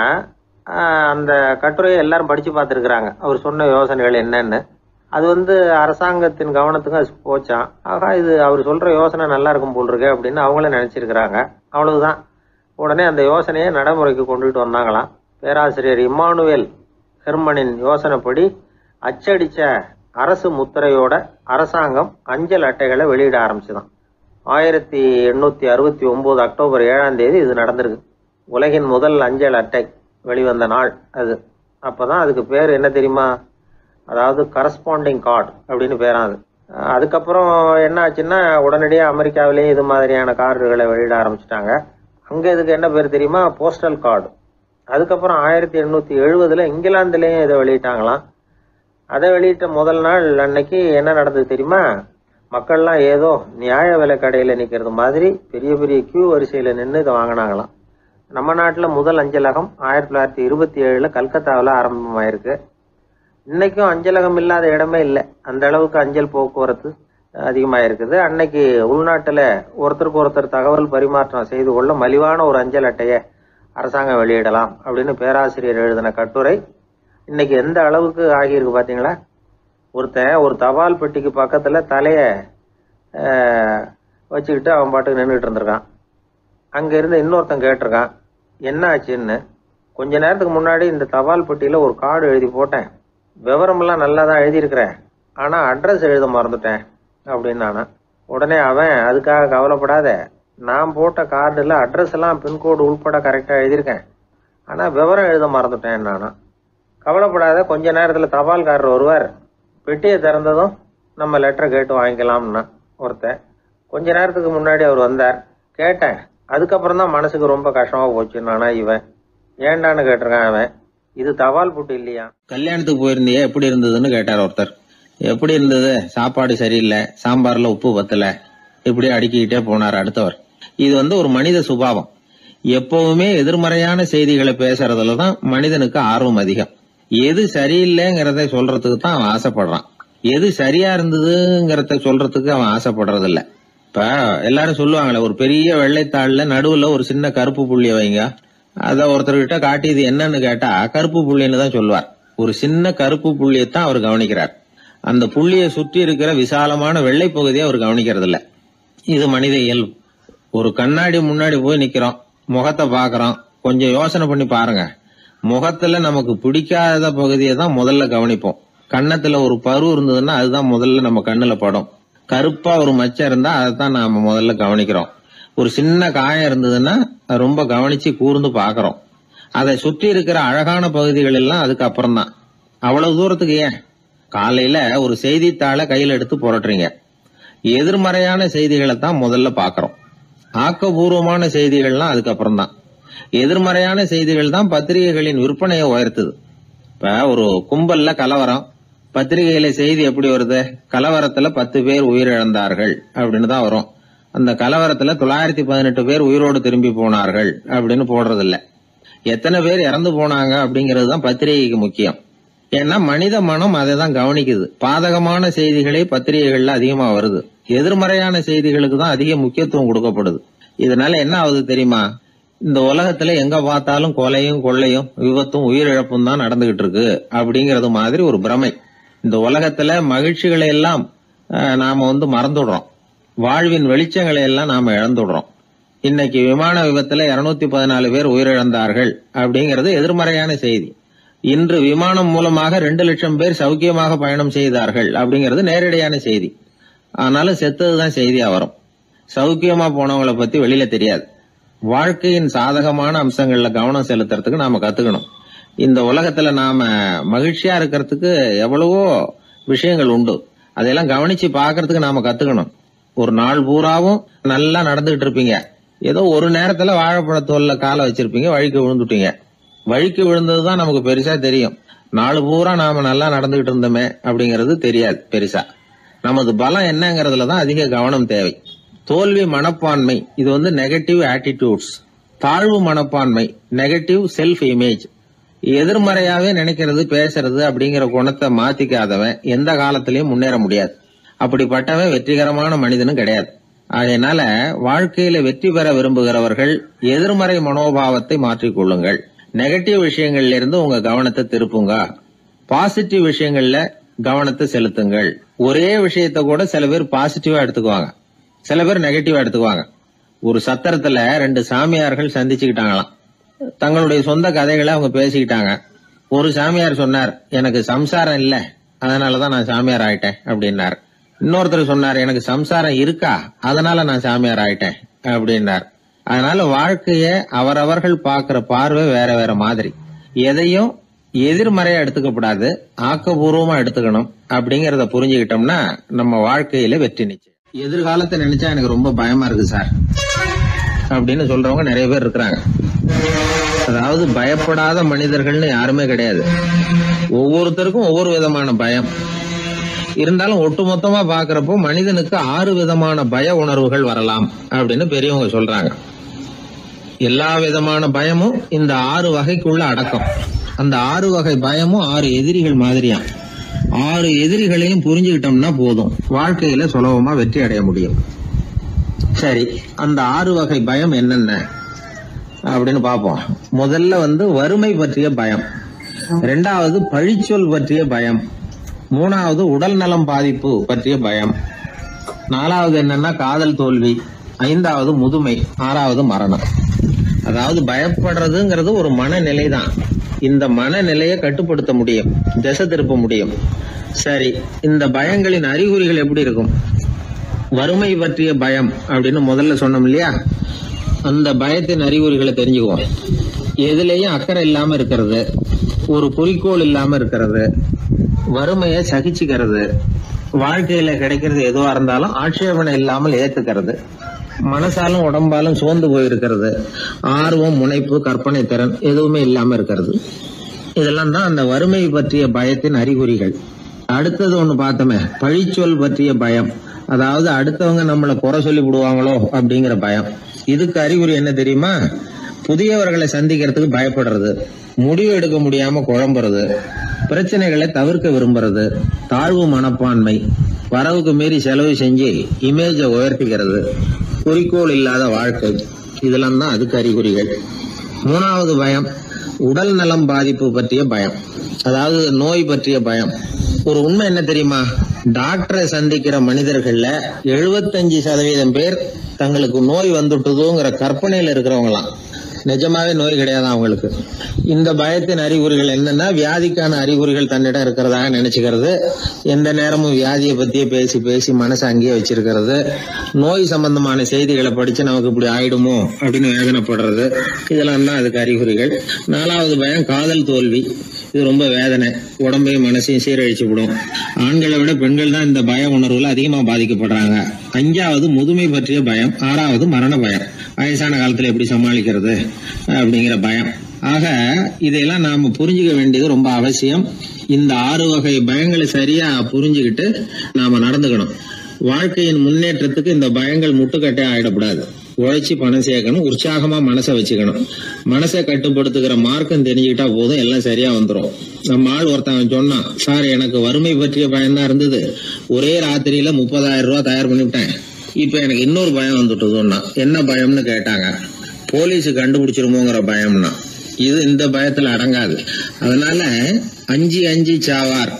அந்த கட்டுரையை எல்லாரும் படித்து பார்த்துருக்குறாங்க, அவர் சொன்ன யோசனைகள் என்னன்னு. அது அரசாங்கத்தின் கவனத்துக்கு அது போச்சான். ஆகா, இது அவர் சொல்கிற யோசனை நல்லா இருக்கும் போல் இருக்கு அப்படின்னு அவங்களே நினச்சிருக்கிறாங்க. அவ்வளவுதான். உடனே அந்த யோசனையை நடைமுறைக்கு கொண்டுகிட்டு வந்தாங்களாம். பேராசிரியர் இம்மானுவேல் ஹெர்மனின் யோசனைப்படி அச்சடித்த அரசு முத்திரையோட அரசாங்கம் அஞ்சல் அட்டைகளை வெளியிட ஆரம்பிச்சுதான். 1869 அக்டோபர் 7ஆம் தேதி இது நடந்திருக்கு. உலகின் முதல் அஞ்சல் அட்டை வெளிவந்த நாள் அது. அப்போதான் அதுக்கு பேர் என்ன தெரியுமா? அதாவது கரஸ்பாண்டிங் கார்டு அப்படின்னு பேராது. அதுக்கப்புறம் என்ன ஆச்சுன்னா, உடனடியாக அமெரிக்காவிலேயே இது மாதிரியான கார்டுகளை வெளியிட ஆரம்பிச்சிட்டாங்க. அங்கே இதுக்கு என்ன பேர் தெரியுமா? Postal card. அதுக்கப்புறம் 1870 இங்கிலாந்துலேயும் இதை வெளியிட்டாங்களாம். அதை வெளியிட்ட முதல் நாள் அன்னைக்கு என்ன நடந்தது தெரியுமா? மக்கள்லாம் ஏதோ நியாய விலை கடையில நிக்கிறது மாதிரி பெரிய பெரிய கியூ வரிசையில நின்று இதை வாங்கினாங்களாம். நம்ம நாட்டில் முதல் அஞ்சலகம் 1927 கல்கத்தாவில் ஆரம்பமாயிருக்கு. இன்னைக்கும் அஞ்சலகம் இல்லாத இடமே இல்லை. அந்த அளவுக்கு அஞ்சல் போக்குவரத்து அதிகமாக இருக்குது. அன்னைக்கு உள்நாட்டில் ஒருத்தருக்கு ஒருத்தர் தகவல் பரிமாற்றம் செய்து கொள்ள மலிவான ஒரு அஞ்சல் அட்டையை அரசாங்கம் வெளியிடலாம் அப்படின்னு பேராசிரியர் எழுதின கட்டுரை இன்னைக்கு எந்த அளவுக்கு ஆகியிருக்கு பார்த்தீங்களா? ஒருத்தன் ஒரு தபால் பெட்டிக்கு பக்கத்தில் தலையை வச்சுக்கிட்டு அவன் பாட்டுக்கு நின்றுட்டு இருந்திருக்கான். அங்கே இருந்து இன்னொருத்தன் கேட்டிருக்கான், என்ன ஆச்சுன்னு. கொஞ்ச நேரத்துக்கு முன்னாடி இந்த தபால் பெட்டியில் ஒரு கார்டு எழுதி போட்டேன், விவரமெல்லாம் நல்லா தான் எழுதியிருக்கிறேன், ஆனால் அட்ரஸ் எழுத மறந்துட்டேன் அப்படின்னு நானா. உடனே அவன், அதுக்காக கவலைப்படாத, நான் போட்ட கார்டில் அட்ரஸ் எல்லாம் பின்கோடு உள்பட கரெக்டாக எழுதியிருக்கேன், ஆனால் விவரம் எழுத மறந்துட்டேன் நானா. கவலைப்படாத, கொஞ்ச நேரத்தில் தபால்காரர் வருவார், பெட்டியை திறந்ததும் நம்ம லெட்டரை கேட்டு வாங்கிக்கலாம்னா ஒருத்தன். கொஞ்ச நேரத்துக்கு முன்னாடி அவர் வந்தார், கேட்டேன், அதுக்கப்புறம் தான் மனசுக்கு ரொம்ப கஷ்டமா போச்சு நானா. இவன் ஏண்டான்னு கேட்டிருக்கான். அவன், இது தபால் புட்டு இல்லையா? கல்யாணத்துக்கு போயிருந்தியே, எப்படி இருந்ததுன்னு கேட்டார் ஒருத்தர். எப்படி இருந்தது? சாப்பாடு சரியில்லை, சாம்பார்ல உப்பு பத்தல, இப்படி அடுக்கிக்கிட்டே போனார் அடுத்தவர். இது ஒரு மனித சுபாவம். எப்பவுமே எதிர்மறையான செய்திகளை பேசுறதுல தான் மனிதனுக்கு ஆர்வம் அதிகம். எது சரியில்லைங்கிறத சொல்றதுக்கு தான் அவன் ஆசைப்படுறான். எது சரியா இருந்ததுங்கிறத சொல்றதுக்கு அவன் ஆசைப்படுறது இல்ல. இப்ப எல்லாரும் சொல்லுவாங்களே, ஒரு பெரிய வெள்ளைத்தாள்ல நடுவுல ஒரு சின்ன கருப்பு புள்ளிய வைங்க, அத ஒருத்தர்கிட்ட காட்டி இது என்னன்னு கேட்டா கருப்பு புள்ளின்னு தான் சொல்லுவார். ஒரு சின்ன கருப்பு புள்ளியத்தான் அவர் கவனிக்கிறார். அந்த புள்ளியை சுற்றி இருக்கிற விசாலமான வெள்ளை பகுதியை அவர் கவனிக்கிறது இல்ல. இது மனித இயல்பு. ஒரு கண்ணாடி முன்னாடி போய் நிக்கிறோம், முகத்தை பாக்குறோம், கொஞ்சம் யோசனை பண்ணி பாருங்க. முகத்துல நமக்கு பிடிக்காத பகுதியை தான் முதல்ல கவனிப்போம். கன்னத்துல ஒரு பரு இருந்ததுன்னா அதுதான் முதல்ல நம்ம கண்ணுல படும். கருப்பா ஒரு மச்சம் இருந்தா அதைத்தான் நாம முதல்ல கவனிக்கிறோம். ஒரு சின்ன காயம் இருந்ததுன்னா ரொம்ப கவனிச்சு கூர்ந்து பாக்குறோம். அதை சுற்றி இருக்கிற அழகான பகுதிகள் எல்லாம் அதுக்கு அப்புறம் தான். அவ்வளவு தூரத்துக்கு ஏன்? காலையில ஒரு செய்தித்தாளை கையில எடுத்து புரட்டுறீங்க, எதிர்மறையான செய்திகளை தான் முதல்ல பாக்குறோம். ஆக்கப்பூர்வமான செய்திகள்லாம் அதுக்கப்புறம் தான். எதிர்மறையான செய்திகள் தான் பத்திரிகைகளின் விற்பனையை உயர்த்துது. இப்ப ஒரு கும்பல்ல கலவரம், பத்திரிகையில செய்தி எப்படி வருது? கலவரத்துல 10 பேர் உயிரிழந்தார்கள் அப்படின்னு தான் வரும். அந்த கலவரத்துல 918 பேர் உயிரோடு திரும்பி போனார்கள் அப்படின்னு போடுறது இல்ல. எத்தனை பேர் இறந்து போனாங்க அப்படிங்கிறது தான் பத்திரிகைக்கு முக்கியம். ஏன்னா மனித மனம் அதை தான் கவனிக்குது. பாதகமான செய்திகளே பத்திரிகைகள்ல அதிகமா வருது, எதிர்மறையான செய்திகளுக்கு தான் அதிக முக்கியத்துவம் கொடுக்கப்படுது. இதனால என்ன ஆகுது தெரியுமா? இந்த உலகத்துல எங்க பார்த்தாலும் கொலையும் கொள்ளையும் விபத்தும் உயிரிழப்பும் தான் நடந்துகிட்டு இருக்கு அப்படிங்கறது மாதிரி ஒரு பிரமை. இந்த உலகத்துல மகிழ்ச்சிகளை எல்லாம் நாம மறந்துடுறோம். வாழ்வின் வெளிச்சங்களை எல்லாம் நாம இழந்துடுறோம். இன்னைக்கு விமான விபத்துல 214 பேர் உயிரிழந்தார்கள் அப்படிங்கிறது எதிர்மறையான செய்தி. இன்று விமானம் மூலமாக 2 லட்சம் பேர் சௌக்கியமாக பயணம் செய்தார்கள் அப்படிங்கிறது நேரடியான செய்தி. ஆனாலும் செத்ததுதான் செய்தியா வரும். சௌக்கியமா போனவங்களை பத்தி வெளியில தெரியாது. வாழ்க்கையின் சாதகமான அம்சங்கள்ல கவனம் செலுத்துறதுக்கு நாம கத்துக்கணும். இந்த உலகத்துல நாம மகிழ்ச்சியா இருக்கிறதுக்கு எவ்வளவோ விஷயங்கள் உண்டு. அதையெல்லாம் கவனிச்சு பாக்குறதுக்கு நாம கத்துக்கணும். ஒரு நாள் பூராவும் நல்லா நடந்துகிட்டு இருப்பீங்க, ஏதோ ஒரு நேரத்துல வாழைப்பழத்தோல்ல காலை வச்சிருப்பீங்க, வழிக்கு விழுந்துட்டீங்க. வழிக்கு விழுந்ததுதான் நமக்கு பெருசா தெரியும். நாலு பூரா நாம நல்லா நடந்துகிட்டு இருந்தோமே அப்படிங்கறது தெரியாது பெருசா. நமது பலம் என்னங்கறதுலதான் அதிக கவனம் தேவை. தோல்வி மனப்பான்மை, இது நெகட்டிவ் ஆட்டிடியூட்ஸ். தாழ்வு மனப்பான்மை, நெகட்டிவ் செல்ஃப் இமேஜ். எதிர்மறையாவே நினைக்கிறது பேசுறது அப்படிங்கிற குணத்தை மாத்திக்காதவன் எந்த காலத்திலயும் முன்னேற முடியாது. அப்படிப்பட்டவன் வெற்றிகரமான மனிதனும் கிடையாது. அதனால வாழ்க்கையில வெற்றி பெற விரும்புகிறவர்கள் எதிர்மறை மனோபாவத்தை மாற்றிக்கொள்ளுங்கள். நெகட்டிவ் விஷயங்கள்ல இருந்து உங்க கவனத்தை திருப்புங்க. பாசிட்டிவ் விஷயங்கள்ல கவனத்தை செலுத்துங்கள். ஒரே விஷயத்த கூட சில பேர் பாசிட்டிவா எடுத்துக்குவாங்க, சில பேர் நெகட்டிவா எடுத்துக்குவாங்க. ஒரு சத்திரத்துல 2 சாமியார்கள் சந்திச்சுக்கிட்டாங்களாம். தங்களுடைய சொந்த கதைகளை அவங்க பேசிக்கிட்டாங்க. ஒரு சாமியார் சொன்னார், எனக்கு சம்சாரம் இல்ல, அதனாலதான் நான் சாமியார் ஆயிட்டேன் அப்படின்னார். இன்னொருத்தர் சொன்னார், எனக்கு சம்சாரம் இருக்கா, அதனால நான் சாமியார் ஆயிட்டேன் அப்படின்னார். அதனால வாழ்க்கைய அவரவர்கள் பாக்குற பார்வை வேற வேற மாதிரி. எதையும் எதிர்மறையா எடுத்துக்கப்படாது, ஆக்கப்பூர்வமா எடுத்துக்கணும். அப்படிங்கறத புரிஞ்சுக்கிட்டோம்னா நம்ம வாழ்க்கையில வெற்றி நிச்சயம். எதிர்காலத்தை நினைச்சா எனக்கு ரொம்ப பயமா இருக்கு சார் அப்படின்னு சொல்றவங்க நிறைய பேர் இருக்கிறாங்க. அதாவது பயப்படாத மனிதர்கள்னு யாருமே கிடையாது. ஒவ்வொருத்தருக்கும் ஒவ்வொரு விதமான பயம் இருந்தாலும் ஒட்டுமொத்தமா பாக்குறப்போ மனிதனுக்கு 6 விதமான பய உணர்வுகள் வரலாம் அப்படின்னு பெரியவங்க சொல்றாங்க. எல்லா விதமான பயமும் இந்த 6 வகைக்குள்ள அடக்கம். அந்த 6 வகை பயமும் 6 எதிரிகள் மாதிரியா. 6 எதிரிகளையும் புரிஞ்சுக்கிட்டோம்னா போதும், வாழ்க்கையில சுலபமா வெற்றி அடைய முடியும். சரி, அந்த 6 வகை பயம் என்னென்ன அப்படின்னு பார்ப்போம். முதல்ல வறுமை பற்றிய பயம், 2வது பழிச்சொல் பற்றிய பயம், 3வது உடல் நலம் பாதிப்பு பற்றிய பயம், 4வது என்னன்னா காதல் தோல்வி, 5வது முதுமை, 6வது மரணம். அதாவது பயப்படுறதுங்கிறது ஒரு மனநிலை தான். இந்த மனநிலையை கட்டுப்படுத்த முடியும், திசை திருப்ப முடியும். சரி, இந்த பயங்களின் அறிகுறிகள் எப்படி இருக்கும்? வறுமை பற்றிய பயம் அப்படின்னு முதல்ல சொன்னோம் இல்லையா, அந்த பயத்தின் அறிகுறிகளை தெரிஞ்சுக்குவோம். எதுலேயும் அக்கறை இல்லாம இருக்கிறது, ஒரு குறிக்கோள் இல்லாம இருக்கிறது, வறுமையை சகிச்சுக்கிறது, வாழ்க்கையில கிடைக்கிறது எதுவா இருந்தாலும் ஆட்சேபனை இல்லாமல் ஏத்துக்கிறது, மனசாலும் உடம்பாலும் சோர்ந்து போயிருக்கிறது, ஆர்வம், முனைப்பு, கற்பனை திறன் எதுவுமே இல்லாம இருக்கிறது. இதெல்லாம் தான் அந்த வறுமை பற்றிய பயத்தின் அறிகுறிகள். அடுத்தது ஒண்ணு பார்த்தோமே, பழிச்சொல் பற்றிய பயம். அதாவது அடுத்தவங்க நம்மளை குறை சொல்லி விடுவாங்களோ அப்படிங்கிற பயம். இதுக்கு அறிகுறி என்ன தெரியுமா? புதியவர்களை சந்திக்கிறதுக்கு பயப்படுறது, முடிவு எடுக்க முடியாம குழம்புறது, பிரச்சனைகளை தவிர்க்க விரும்புறது, தாழ்வு மனப்பான்மை, வரவுக்கு மீறி செலவு செஞ்சு இமேஜை உயர்த்திக்கிறது, குறிக்கோள் இல்லாத வாழ்க்கை. இதெல்லாம் தான் அதுக்கு அறிகுறிகள். 3வது பயம் உடல் நலம் பாதிப்பு பற்றிய பயம், அதாவது நோய் பற்றிய பயம். ஒரு உண்மை என்ன தெரியுமா? டாக்டரை சந்திக்கிற மனிதர்கள்ல 75% பேர் தங்களுக்கு நோய் வந்துட்டுதுங்கிற கற்பனையில இருக்கிறவங்களாம். நிஜமாவே நோய் கிடையாது அவங்களுக்கு. இந்த பயத்தின் அறிகுறிகள் என்னன்னா, வியாதிக்கான அறிகுறிகள் தன்னிடம் இருக்கிறதாக நினைச்சுக்கிறது, எந்த நேரமும் வியாதியை பத்தியே பேசி பேசி மனசை அங்கேயே வச்சிருக்கிறது, நோய் சம்பந்தமான செய்திகளை படிச்சு நமக்கு இப்படி ஆயிடுமோ அப்படின்னு வேதனைப்படுறது. இதெல்லாம் தான் அதுக்கு அறிகுறிகள். 4வது பயம் காதல் தோல்வி. இது ரொம்ப வேதனை, உடம்பையும் மனசையும் சீரழிச்சு விடும். ஆண்களை விட பெண்கள் தான் இந்த பய உணர்வுல அதிகமா பாதிக்கப்படுறாங்க. 5வது முதுமை பற்றிய பயம். 6வது மரண பயம், வயசான காலத்துல எப்படி சமாளிக்கிறது அப்படிங்கிற பயம். ஆக இதையெல்லாம் நாம புரிஞ்சுக்க வேண்டியது ரொம்ப அவசியம். இந்த 6 வகை பயங்களை சரியா புரிஞ்சுக்கிட்டு நாம நடந்துக்கணும். வாழ்க்கையின் முன்னேற்றத்துக்கு இந்த பயங்கள் முட்டுக்கட்டே ஆயிடக்கூடாது. உழைச்சி பணம் சேர்க்கணும், உற்சாகமா மனசை வச்சுக்கணும். மனசை கட்டுப்படுத்துகிற மார்க்கம் தெரிஞ்சுக்கிட்டா போதும், எல்லாம் சரியா வந்துடும். நம்ம ஆள் ஒருத்தன் சொன்னான், சார் எனக்கு வறுமை பற்றிய பயம்தான் இருந்தது, ஒரே ராத்திரியில 30,000 ரூபாய் தயார் பண்ணிவிட்டேன், இப்ப எனக்கு இன்னொரு பயம் வந்துட்டுதுன்னா. என்ன பயம்னு கேட்டாங்க. போலீஸ் கண்டுபிடிச்சிருமோங்கிற பயம்னா. இது இந்த பயத்துல அடங்காது. அதனால அஞ்சி சாவார்,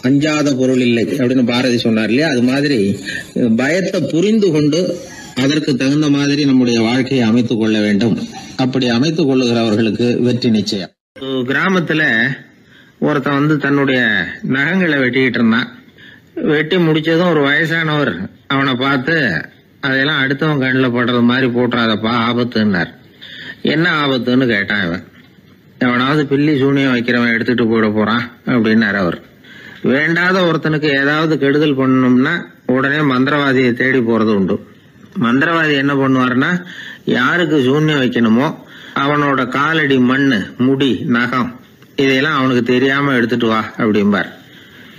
அஞ்சாத பொருள் இல்லை அப்படின்னு பாரதி சொன்னார் இல்லையா, அது மாதிரி பயத்தை புரிந்து கொண்டு அதற்கு தகுந்த மாதிரி நம்முடைய வாழ்க்கையை அமைத்துக் கொள்ள வேண்டும். அப்படி அமைத்துக் கொள்ளுகிறவர்களுக்கு வெற்றி நிச்சயம். கிராமத்துல ஒருத்தன் தன்னுடைய நகங்களை வெட்டிக்கிட்டு இருந்தான். வெட்டி முடிச்சதும் ஒரு வயசானவர் அவனை பார்த்து, அதெல்லாம் அடுத்தவன் கண்ணில் படுறது மாதிரி போட்டுறாதப்பா, ஆபத்துன்னார். என்ன ஆபத்துன்னு கேட்டான் இவன். எவனாவது பில்லி சூனியம் வைக்கிறவன் எடுத்துட்டு போயிட போறான் அப்படின்னாரு அவர். வேண்டாத ஒருத்தனுக்கு ஏதாவது கெடுதல் பண்ணணும்னா உடனே மந்திரவாதியை தேடி போறது உண்டு. மந்திரவாதி என்ன பண்ணுவாருன்னா, யாருக்கு சூன்யம் வைக்கணுமோ அவனோட காலடி, மண்ணு, முடி, நகம் இதையெல்லாம் அவனுக்கு தெரியாம எடுத்துட்டு வா அப்படிம்பார்.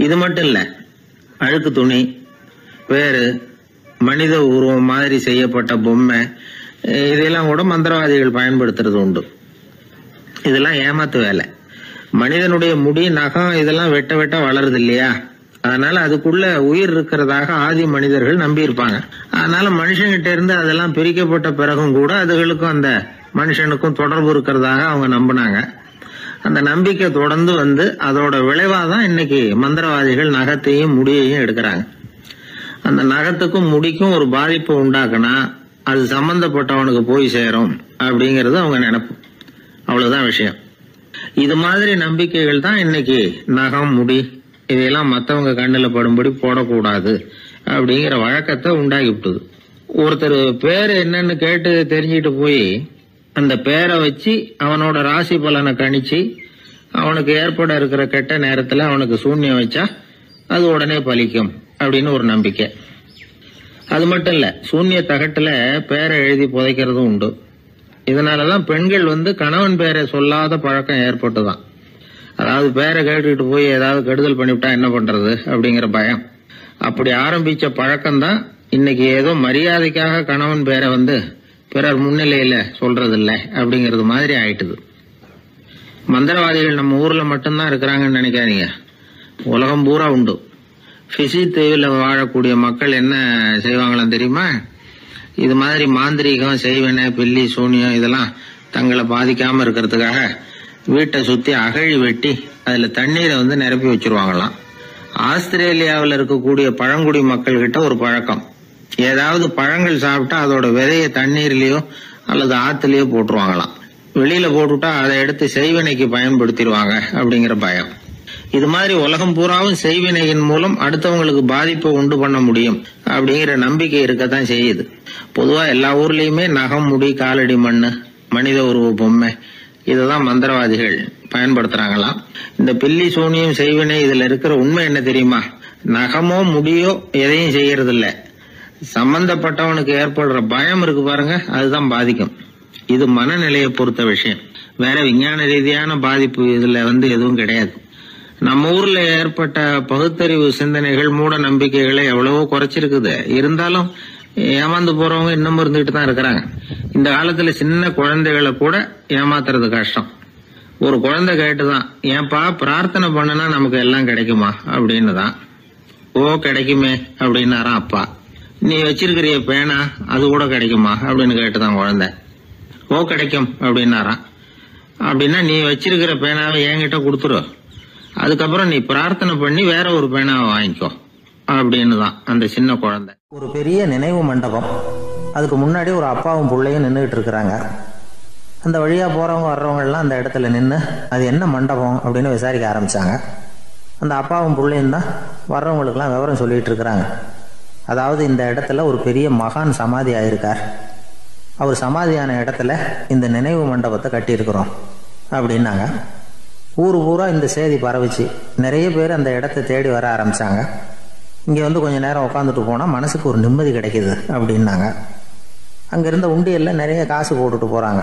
இது மட்டும் இல்ல, அழுக்கு துணி, பேரு, மனித உருவம் மாதிரி செய்யப்பட்ட பொம்மை இதெல்லாம் கூட மந்திரவாதிகள் பயன்படுத்துறது உண்டு. இதெல்லாம் ஏமாத்து வேலை. மனிதனுடைய முடி, நகம் இதெல்லாம் வெட்ட வெட்ட வளருது இல்லையா, அதனால அதுக்குள்ள உயிர் இருக்கிறதாக ஆதி மனிதர்கள் நம்பி இருப்பாங்க. அதனால மனுஷங்கிட்ட இருந்து அதெல்லாம் பிரிக்கப்பட்ட பிறகும் கூட அதுகளுக்கும் அந்த மனுஷனுக்கும் தொடர்பு இருக்கிறதாக அவங்க நம்பினாங்க. அந்த நம்பிக்கை தொடர்ந்து அதோட விளைவாதான் இன்னைக்கு மந்திரவாதிகள் நகத்தையும் முடியையும் எடுக்கிறாங்க. அந்த நகத்துக்கும் முடிக்கும் ஒரு பாதிப்பு உண்டாக்குனா அது சம்பந்தப்பட்டவனுக்கு போய் சேரும் அப்படிங்கறது அவங்க நினைப்பு. அவ்வளவுதான் விஷயம். இது மாதிரி நம்பிக்கைகள் தான் இன்னைக்கு நகம், முடி இதையெல்லாம் மற்றவங்க கண்ணில் படும்படி போடக்கூடாது அப்படிங்கிற வழக்கத்தை உண்டாக்கி விட்டுது. ஒருத்தர் பேர் என்னன்னு கேட்டு தெரிஞ்சுட்டு போய் அந்த பேரை வச்சு அவனோட ராசி பலனை கணிச்சு அவனுக்கு ஏற்பட இருக்கிற கெட்ட நேரத்துல அவனுக்கு சூன்யம் வச்சா அது உடனே பலிக்கும் அப்படின்னு ஒரு நம்பிக்கை. அது மட்டும் இல்ல, சூன்ய தகட்டுல பேரை எழுதி புதைக்கிறதும் உண்டு. இதனாலதான் பெண்கள் கணவன் பேரை சொல்லாத பழக்கம் ஏற்பட்டுதான். அதாவது பேரை கேட்டுக்கிட்டு போய் ஏதாவது கெடுதல் பண்ணிவிட்டா என்ன பண்றது அப்படிங்கிற பயம். அப்படி ஆரம்பிச்ச பழக்கம்தான் இன்னைக்கு ஏதோ மரியாதைக்காக கணவன் பேரை பிறர் முன்னிலையில சொல்றதில்ல அப்படிங்கறது மாதிரி ஆயிட்டுது. மந்திரவாதிகள் நம்ம ஊர்ல மட்டும்தான் இருக்கிறாங்கன்னு நினைக்காதீங்க, உலகம் பூரா உண்டு. பிசி தீவில் வாழக்கூடிய மக்கள் என்ன செய்வாங்களாம் தெரியுமா? இது மாதிரி மாந்திரீகம், செய்வன, பில்லி, சூனியம் இதெல்லாம் தங்களை பாதிக்காம இருக்கிறதுக்காக வீட்டை சுத்தி அகழி வெட்டி அதுல தண்ணீரை நிரப்பி வச்சிருவாங்களாம். ஆஸ்திரேலியாவில் இருக்கக்கூடிய பழங்குடி மக்கள் கிட்ட ஒரு பழக்கம், ஏதாவது பழங்கள் சாப்பிட்டா அதோட விதைய தண்ணீர்லயோ அல்லது ஆத்துலயோ போட்டுருவாங்களாம். வெளியில போட்டுட்டா அதை எடுத்து செய்வினைக்கு பயன்படுத்திடுவாங்க அப்படிங்கிற பயம். இது மாதிரி உலகம் பூராவும் செய்வினையின் மூலம் அடுத்தவங்களுக்கு பாதிப்பை உண்டு பண்ண முடியும் அப்படிங்கிற நம்பிக்கை இருக்கத்தான் செய்யுது. பொதுவா எல்லா ஊர்லயுமே நகம், முடி, காலடி மண்ணு, மனித உருவ பொம்மை இததான் மந்திரவாதிகள் பயன்படுத்துறாங்களாம். இந்த பில்லி, சூனியம், செய்வினை இதுல இருக்கிற உண்மை என்ன தெரியுமா? நகமோ முடியோ எதையும் செய்யறது இல்ல, சம்பந்தப்பட்டவனுக்கு ஏற்படுற பயம் இருக்கு பாருங்க, அதுதான் பாதிக்கும். இது மனநிலையை பொறுத்த விஷயம், வேற விஞ்ஞான ரீதியான பாதிப்பு இதுல எதுவும் கிடையாது. நம்ம ஊர்ல ஏற்பட்ட பகுத்தறிவு சிந்தனைகள், மூட நம்பிக்கைகளை எவ்வளவோ குறைச்சிருக்குது. இருந்தாலும் ஏமாந்து போறவங்க இன்னும் இருந்துகிட்டு தான் இருக்கிறாங்க. இந்த காலத்துல சின்ன குழந்தைகளை கூட ஏமாத்துறது கஷ்டம். ஒரு குழந்தை கேட்டுதான், ஏன்பா பிரார்த்தனை பண்ணனா நமக்கு எல்லாம் கிடைக்குமா அப்படின்னு தான். ஓ கிடைக்குமே அப்படின்னாராம் அப்பா. நீ வச்சிருக்கிறிய பேனா அது கூட கிடைக்குமா அப்படின்னு கேட்டுதான் குழந்தை. ஓ கிடைக்கும் அப்படின்னாராம். அப்படின்னா நீ வச்சிருக்கிற பேனாவை என்கிட்ட கொடுத்துரு, அதுக்கப்புறம் நீ பிரார்த்தனை பண்ணி வேற ஒரு பேனாவை வாங்கிக்கோ அப்படின்னு தான் அந்த சின்ன குழந்தை. ஒரு பெரிய நினைவு மண்டபம், அதுக்கு முன்னாடி ஒரு அப்பாவும் பிள்ளையும் நின்றுகிட்டு இருக்கிறாங்க. அந்த வழியாக போகிறவங்க வர்றவங்கெல்லாம் அந்த இடத்துல நின்று அது என்ன மண்டபம் அப்படின்னு விசாரிக்க ஆரம்பித்தாங்க. அந்த அப்பாவும் பிள்ளையும் தான் வர்றவங்களுக்கெல்லாம் விவரம் சொல்லிகிட்டு இருக்கிறாங்க. அதாவது இந்த இடத்துல ஒரு பெரிய மகான் சமாதி ஆயிருக்கார், அவர் சமாதியான இடத்துல இந்த நினைவு மண்டபத்தை கட்டியிருக்கிறோம் அப்படின்னாங்க. ஊர் பூரா இந்த செய்தி பரவிச்சு. நிறைய பேர் அந்த இடத்த தேடி வர ஆரம்பித்தாங்க. இங்கே கொஞ்சம் நேரம் உட்காந்துட்டு போனால் மனசுக்கு ஒரு நிம்மதி கிடைக்கிது அப்படின்னாங்க. அங்கே இருந்த உண்டியலில் நிறைய காசு போட்டுட்டு போகிறாங்க.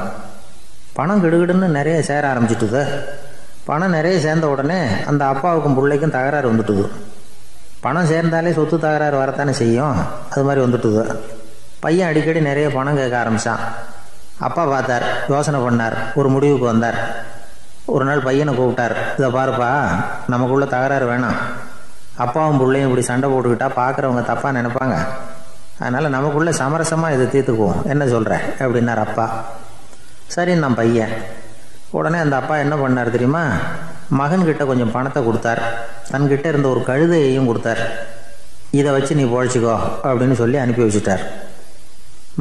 பணம் கிடுகிடுன்னு நிறைய சேர ஆரம்பிச்சிட்டுது. பணம் நிறைய சேர்ந்த உடனே அந்த அப்பாவுக்கும் பிள்ளைக்கும் தகராறு வந்துட்டுது. பணம் சேர்ந்தாலே சொத்து தகராறு வரத்தானே செய்யும், அது மாதிரி வந்துட்டுது. பையன் அடிக்கடி நிறைய பணம் கேட்க ஆரம்பித்தான். அப்பா பார்த்தார், யோசனை பண்ணார், ஒரு முடிவுக்கு வந்தார். ஒரு நாள் பையனை கூப்பிட்டார், இதை பாருப்பா, நமக்குள்ள தகராறு வேணாம், அப்பாவும் பிள்ளையும் இப்படி சண்டை போட்டுக்கிட்டா பார்க்குறவங்க தப்பாக நினைப்பாங்க, அதனால் நமக்குள்ளே சமரசமாக இதை தீர்த்துக்குவோம், என்ன சொல்கிற அப்படின்னார் அப்பா. சரி நான் பையன். உடனே அந்த அப்பா என்ன பண்ணார் தெரியுமா? மகன்கிட்ட கொஞ்சம் பணத்தை கொடுத்தார், தன்கிட்ட இருந்த ஒரு கழுதையையும் கொடுத்தார். இதை வச்சு நீ பொழைச்சிக்கோ அப்படின்னு சொல்லி அனுப்பி வச்சுட்டார்.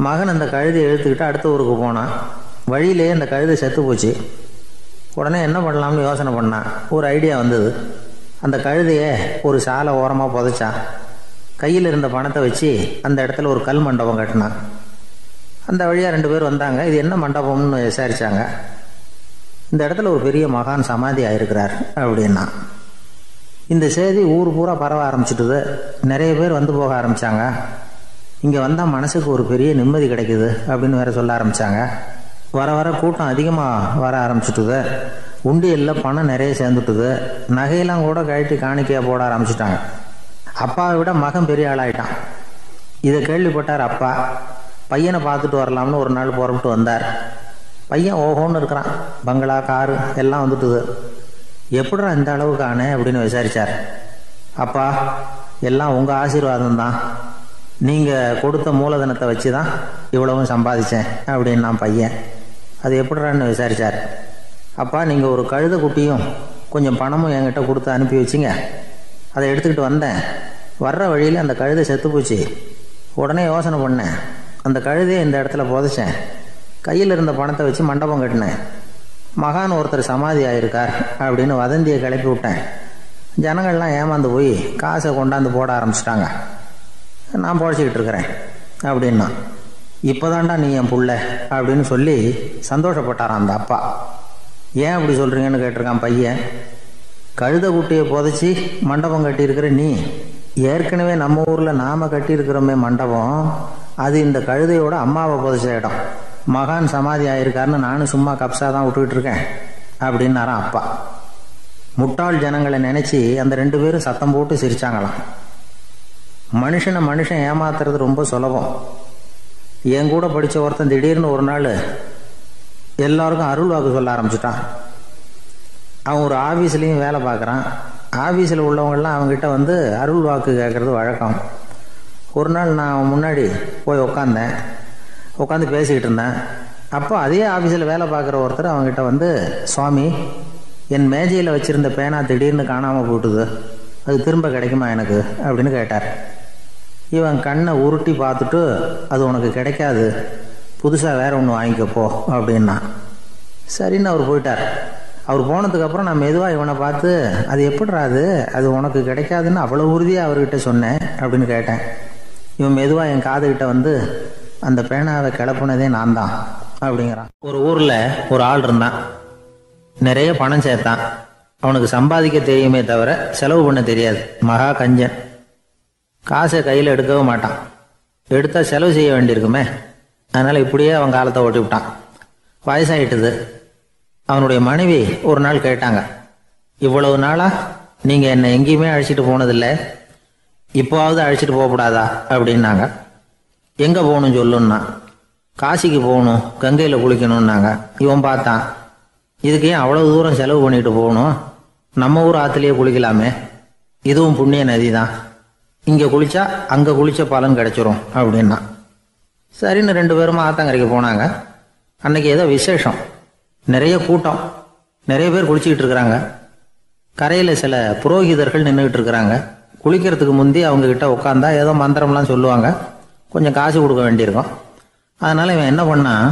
மகன் அந்த கழுதையை இழுத்துக்கிட்டு அடுத்த ஊருக்கு போனான். வழியிலேயே அந்த கழுதை செத்து போச்சு. உடனே என்ன பண்ணலாம்னு யோசனை பண்ணான். ஒரு ஐடியா வந்தது. அந்த கழுதையை ஒரு சாலை ஓரமாக புதைச்சான். கையில் இருந்த பணத்தை வச்சு அந்த இடத்துல ஒரு கல் மண்டபம் கட்டினான். அந்த வழியாக 2 பேர் வந்தாங்க. இது என்ன மண்டபம்னு விசாரித்தாங்க. இந்த இடத்துல ஒரு பெரிய மகான் சமாதி ஆயிருக்கிறார் அப்படின்னா. இந்த செய்தி ஊர் பூரா பரவ ஆரம்பிச்சிட்டுது. நிறைய பேர் வந்து போக ஆரம்பித்தாங்க. இங்கே வந்தால் மனசுக்கு ஒரு பெரிய நிம்மதி கிடைக்குது அப்படின்னு வேற சொல்ல ஆரம்பித்தாங்க. வர வர கூட்டம் அதிகமாக வர ஆரம்பிச்சுட்டுது. உண்டியலில் பணம் நிறைய சேர்ந்துட்டுது. நகையெல்லாம் கூட கழட்டி காணிக்கையாக போட ஆரம்பிச்சிட்டாங்க. அப்பாவை விட மகன் பெரிய ஆளாயிட்டான். இதை கேள்விப்பட்டார் அப்பா. பையனை பார்த்துட்டு வரலாம்னு ஒரு நாள் புறப்பட்டு வந்தார். பையன் ஓஹோன்னு இருக்கிறான். பங்களா, காரு எல்லாம் வந்துட்டுது. எப்படிடா இந்த அளவுக்கு ஆனே அப்படின்னு விசாரித்தார். அப்பா, எல்லாம் உங்கள் ஆசீர்வாதம் தான், நீங்கள் கொடுத்த மூலதனத்தை வச்சு தான் இவ்வளவும் சம்பாதிச்சேன் அப்படின்னு நான் பையன். அது எப்படிறான்னு விசாரித்தார். அப்பா, நீங்கள் ஒரு கழுதை குட்டியும் கொஞ்சம் பணமும் என்கிட்ட கொடுத்து அனுப்பி வச்சிங்க. அதை எடுத்துக்கிட்டு வந்தேன். வர்ற வழியில் அந்த கழுதை செத்து போச்சு. உடனே யோசனை பண்ணேன், அந்த கழுதையை இந்த இடத்துல புதைச்சேன். கையில் இருந்த பணத்தை வச்சு மண்டபம் கட்டினேன். மகான் ஒருத்தர் சமாதி ஆயிருக்கார் அப்படின்னு வதந்தியை கிளப்பி விட்டேன். ஜனங்கள்லாம் ஏமாந்து போய் காசை கொண்டாந்து போட ஆரம்பிச்சிட்டாங்க. நான் பொழைச்சிக்கிட்டு இருக்கிறேன் அப்படின்னா. இப்போதான்டா நீ என் புள்ள அப்படின்னு சொல்லி சந்தோஷப்பட்டாரான் அந்த அப்பா. ஏன் அப்படி சொல்கிறீங்கன்னு கேட்டிருக்கான் பையன். கழுதை குட்டியை புதைச்சி மண்டபம் கட்டியிருக்கிற நீ, ஏற்கனவே நம்ம ஊரில் நாம் கட்டியிருக்கிறோமே மண்டபம், அது இந்த கழுதையோட அம்மாவை புதைச்ச இடம். மகான் சமாதி ஆயிருக்காருன்னு நானும் சும்மா கப்ஸா தான் விட்டுக்கிட்டு இருக்கேன் அப்படின்னாராம் அப்பா. முட்டாள் ஜனங்களை நினைச்சி அந்த 2 பேரும் சத்தம் போட்டு சிரிச்சாங்களாம். மனுஷன் ஏமாத்துறது ரொம்ப சுலபம். என் கூட படித்த ஒருத்தன் திடீர்னு ஒரு நாள் எல்லாருக்கும் அருள் வாக்கு சொல்ல ஆரம்பிச்சிட்டான். அவன் ஒரு ஆஃபீஸ்லேயும் வேலை பார்க்குறான். ஆஃபீஸில் உள்ளவங்கெல்லாம் அவங்ககிட்ட வந்து அருள் வாக்கு கேட்குறது வழக்கம். ஒரு நாள் நான் அவன் முன்னாடி போய் உட்காந்து பேசிக்கிட்டு இருந்தேன். அப்போ அதே ஆஃபீஸில் வேலை பார்க்குற ஒருத்தர் அவங்ககிட்ட வந்து, சுவாமி, என் மேஜையில் வச்சுருந்த பேனா திடீர்னு காணாமல் போட்டுது, அது திரும்ப கிடைக்குமா எனக்கு அப்படின்னு கேட்டார். இவன் கண்ணை உருட்டி பார்த்துட்டு, அது உனக்கு கிடைக்காது, புதுசாக வேற ஒன்று வாங்கிக்கப்போ அப்படின்னா. சரின்னு அவர் போயிட்டார். அவர் போனதுக்கப்புறம் நான் மெதுவாக இவனை பார்த்து, அது எப்படிறாது, அது உனக்கு கிடைக்காதுன்னு அவ்வளோ உறுதியாக அவர்கிட்ட சொன்னேன் அப்படின்னு கேட்டேன். இவன் மெதுவாக என் காதுகிட்ட வந்து, அந்த பேனாவை கிளப்புனதே நான் தான் அப்படிங்கிறான். ஒரு ஊரில் ஒரு ஆள் இருந்தான். நிறைய பணம் சேர்த்தான். அவனுக்கு சம்பாதிக்க தெரியுமே தவிர செலவு பண்ண தெரியாது. மகா கஞ்சன். காசை கையில் எடுக்கவே மாட்டான். எடுத்தால் செலவு செய்ய வேண்டியிருக்குமே. அதனால் இப்படியே அவன் காலத்தை ஓட்டி விட்டான். வயசாயிட்டுது. அவனுடைய மனைவி ஒரு நாள் கேட்டாங்க, இவ்வளவு நாளாக நீங்கள் என்னை எங்கேயுமே அழைச்சிட்டு போனதில்லை, இப்போவாவது அழைச்சிட்டு போகக்கூடாதா அப்படின்னாங்க. எங்கே போகணும் சொல்லுன்னா. காசிக்கு போகணும், கங்கையில் குளிக்கணும்னாங்க. இவன் பார்த்தான், இதுக்கு ஏன் அவ்வளோ தூரம் செலவு பண்ணிட்டு போகணும், நம்ம ஊர் ஆற்றுலேயே குளிக்கலாமே, இதுவும் புண்ணிய நதி தான், இங்கே குளித்தா அங்கே குளித்த பலன் கிடைச்சிரும் அப்படின்னா. சரின்னு 2 பேரும் ஆத்தங்கரைக்கு போனாங்க. அன்னைக்கு ஏதோ விசேஷம், நிறைய கூட்டம், நிறைய பேர் குளிச்சுக்கிட்டு இருக்கிறாங்க. கரையில் சில புரோகிதர்கள் நின்றுக்கிட்டு இருக்கிறாங்க. குளிக்கிறதுக்கு முந்தி அவங்கக்கிட்ட உட்காந்தா ஏதோ மந்திரம்லாம் சொல்லுவாங்க, கொஞ்சம் காசு கொடுக்க வேண்டியிருக்கும். அதனால் இவன் என்ன பண்ணான்,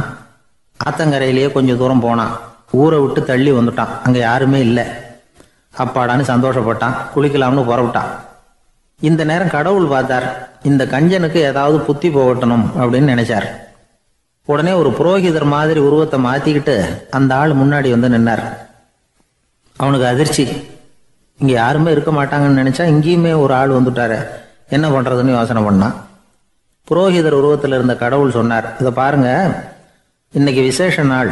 ஆத்தங்கரையிலேயே கொஞ்சம் தூரம் போனான். ஊரை விட்டு தள்ளி வந்துட்டான். அங்கே யாருமே இல்லை. அப்பாடான்னு சந்தோஷப்பட்டான். குளிக்கலாம்னு புறப்பட்டான். இந்த நேரம் கடவுள் பார்த்தார், இந்த கஞ்சனுக்கு ஏதாவது புத்தி போகட்டணும் அப்படின்னு நினைச்சார். உடனே ஒரு புரோகிதர் மாதிரி உருவத்தை மாற்றிக்கிட்டு அந்த ஆள் முன்னாடி வந்து நின்னார். அவனுக்கு அதிர்ச்சி. இங்கே யாருமே இருக்க மாட்டாங்கன்னு நினச்சா இங்கேயுமே ஒரு ஆள் வந்துட்டாரு, என்ன பண்ணுறதுன்னு யோசனை பண்ணான். புரோகிதர் உருவத்தில் இருந்த கடவுள் சொன்னார், இதை பாருங்க, இன்னைக்கு விசேஷ நாள்,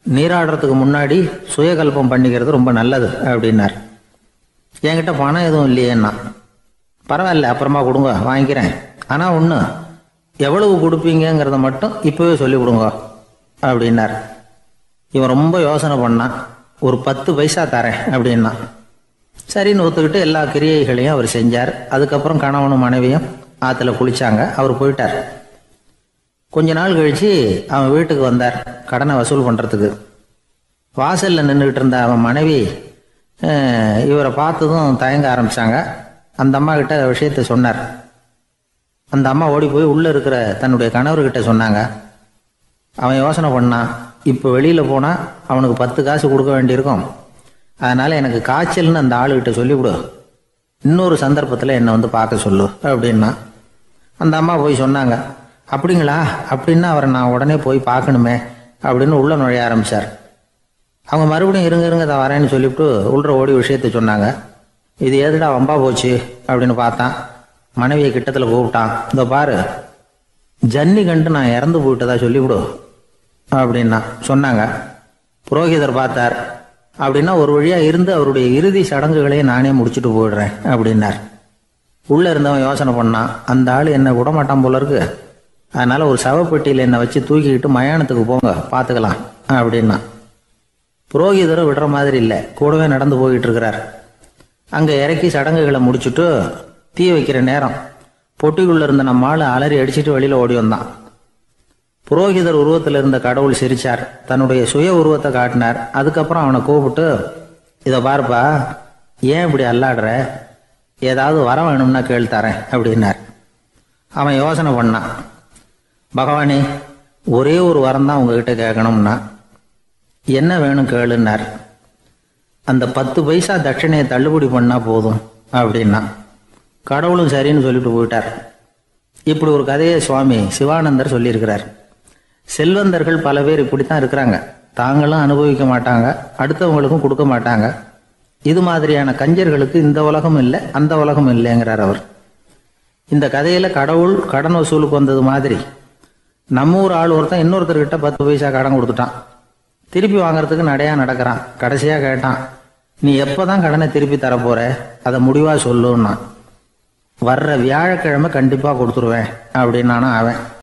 நீராடுறதுக்கு முன்னாடி சுயகல்பம் பண்ணிக்கிறது ரொம்ப நல்லது அப்படின்னார். என்கிட்ட பணம் எதுவும் இல்லையேன்னா. பரவாயில்ல, அப்புறமா கொடுங்க, வாங்கிக்கிறேன். ஆனால் ஒன்று, எவ்வளவு கொடுப்பீங்கிறத மட்டும் இப்போவே சொல்லி கொடுங்க அப்படின்னார். இவன் ரொம்ப யோசனை பண்ணான். ஒரு 10 பைசா தரேன் அப்படின்னா. சரின்னு ஒத்துக்கிட்டு எல்லா கிரியைகளையும் அவர் செஞ்சார். அதுக்கப்புறம் கணவனும் மனைவியும் ஆற்றுல குளிச்சாங்க. அவர் போயிட்டார். கொஞ்ச நாள் கழிச்சு அவன் வீட்டுக்கு வந்தார் கடனை வசூல் பண்ணுறதுக்கு. வாசலில் நின்றுக்கிட்டு இருந்த அவன் மனைவி இவரை பார்த்ததும் தயங்க ஆரம்பித்தாங்க. அந்த அம்மா கிட்ட விஷயத்த சொன்னார். அந்த அம்மா ஓடி போய் உள்ளே இருக்கிற தன்னுடைய கணவர்கிட்ட சொன்னாங்க. அவன் யோசனை பண்ணான், இப்போ வெளியில் போனால் அவனுக்கு 10 காசு கொடுக்க வேண்டியிருக்கும், அதனால் எனக்கு காய்ச்சல்னு அந்த ஆளுகிட்ட சொல்லிவிடு, இன்னொரு சந்தர்ப்பத்தில் என்னை வந்து பார்க்க சொல்லு அப்படின்னா. அந்த அம்மா போய் சொன்னாங்க. அப்படிங்களா, அப்படின்னா அவரை நான் உடனே போய் பார்க்கணுமே அப்படின்னு உள்ளே நுழைய ஆரம்பித்தார். அவங்க மறுபடியும் இருங்க தான் வரேன்னு சொல்லிவிட்டு உள்ள ஓடி விஷயத்த சொன்னாங்க. இது ஏதுடா வம்பா போச்சு அப்படின்னு பார்த்தான். மனைவியை கிட்டத்தில் கூப்பிட்டான். இதோ பாரு, ஜன்னி கண்டு நான் இறந்து போயிட்டதா சொல்லிவிடு அப்படின்னா சொன்னாங்க. புரோகிதர் பார்த்தார். அப்படின்னா ஒரு வழியாக இருந்து அவருடைய இறுதி சடங்குகளையும் நானே முடிச்சுட்டு போயிடுறேன் அப்படின்னார். உள்ளே இருந்தவன் யோசனை பண்ணான், அந்த ஆள் என்னை விட மாட்டான் போல இருக்கு, அதனால் ஒரு சவப்பெட்டியில் என்னை வச்சு தூக்கிக்கிட்டு மயானத்துக்கு போங்க, பார்த்துக்கலாம் அப்படின்னா. புரோகிதரும் விடுற மாதிரி இல்லை, கூடவே நடந்து போய்கிட்டு இருக்கிறார். அங்கே இறக்கி சடங்குகளை முடிச்சுட்டு தீ வைக்கிற நேரம் பொட்டிக்குள்ளே இருந்த நம்ம ஆள் அலறி அடிச்சுட்டு வெளியில் ஓடி வந்தான். புரோகிதர் உருவத்தில் இருந்த கடவுள் சிரிச்சார். தன்னுடைய சுய உருவத்தை காட்டினார். அதுக்கப்புறம் அவனை கூப்பிட்டு, இதை பாருப்பா, ஏன் இப்படி அல்லாடுற, ஏதாவது வர வேணும்னா கேள் தரேன் அப்படின்னார். அவன் யோசனை பண்ணான். பகவானே, ஒரே ஒரு வரம் தான் உங்ககிட்ட கேட்கணும்னா. என்ன வேணும் கேளுன்னார். அந்த 10 பைசா தட்சணையை தள்ளுபடி பண்ணால் போதும் அப்படின்னா. கடவுளும் சரின்னு சொல்லிட்டு போயிட்டார். இப்படி ஒரு கதையை சுவாமி சிவானந்தர் சொல்லியிருக்கிறார். செல்வந்தர்கள் பல பேர் இப்படித்தான் இருக்கிறாங்க. தாங்களும் அனுபவிக்க மாட்டாங்க, அடுத்தவங்களுக்கும் கொடுக்க மாட்டாங்க. இது மாதிரியான கஞ்சர்களுக்கு இந்த உலகம் இல்லை, அந்த உலகம் இல்லைங்கிறார் அவர். இந்த கதையில கடவுள் கடன் வசூலுக்கு வந்தது மாதிரி நம்ம ஊர் ஆள் ஒருத்தன் இன்னொருத்தர்கிட்ட 10 பைசா கடன் கொடுத்துட்டான். திருப்பி வாங்கறதுக்கு நடையா நடக்கிறான். கடைசியா கேட்டான், நீ எப்பதான் கடனை திருப்பி தரப்போற, அதை முடிவா சொல்லுன்னா. வர்ற வியாழக்கிழமை கண்டிப்பா கொடுத்துருவேன் அப்படின்னானா அவன்.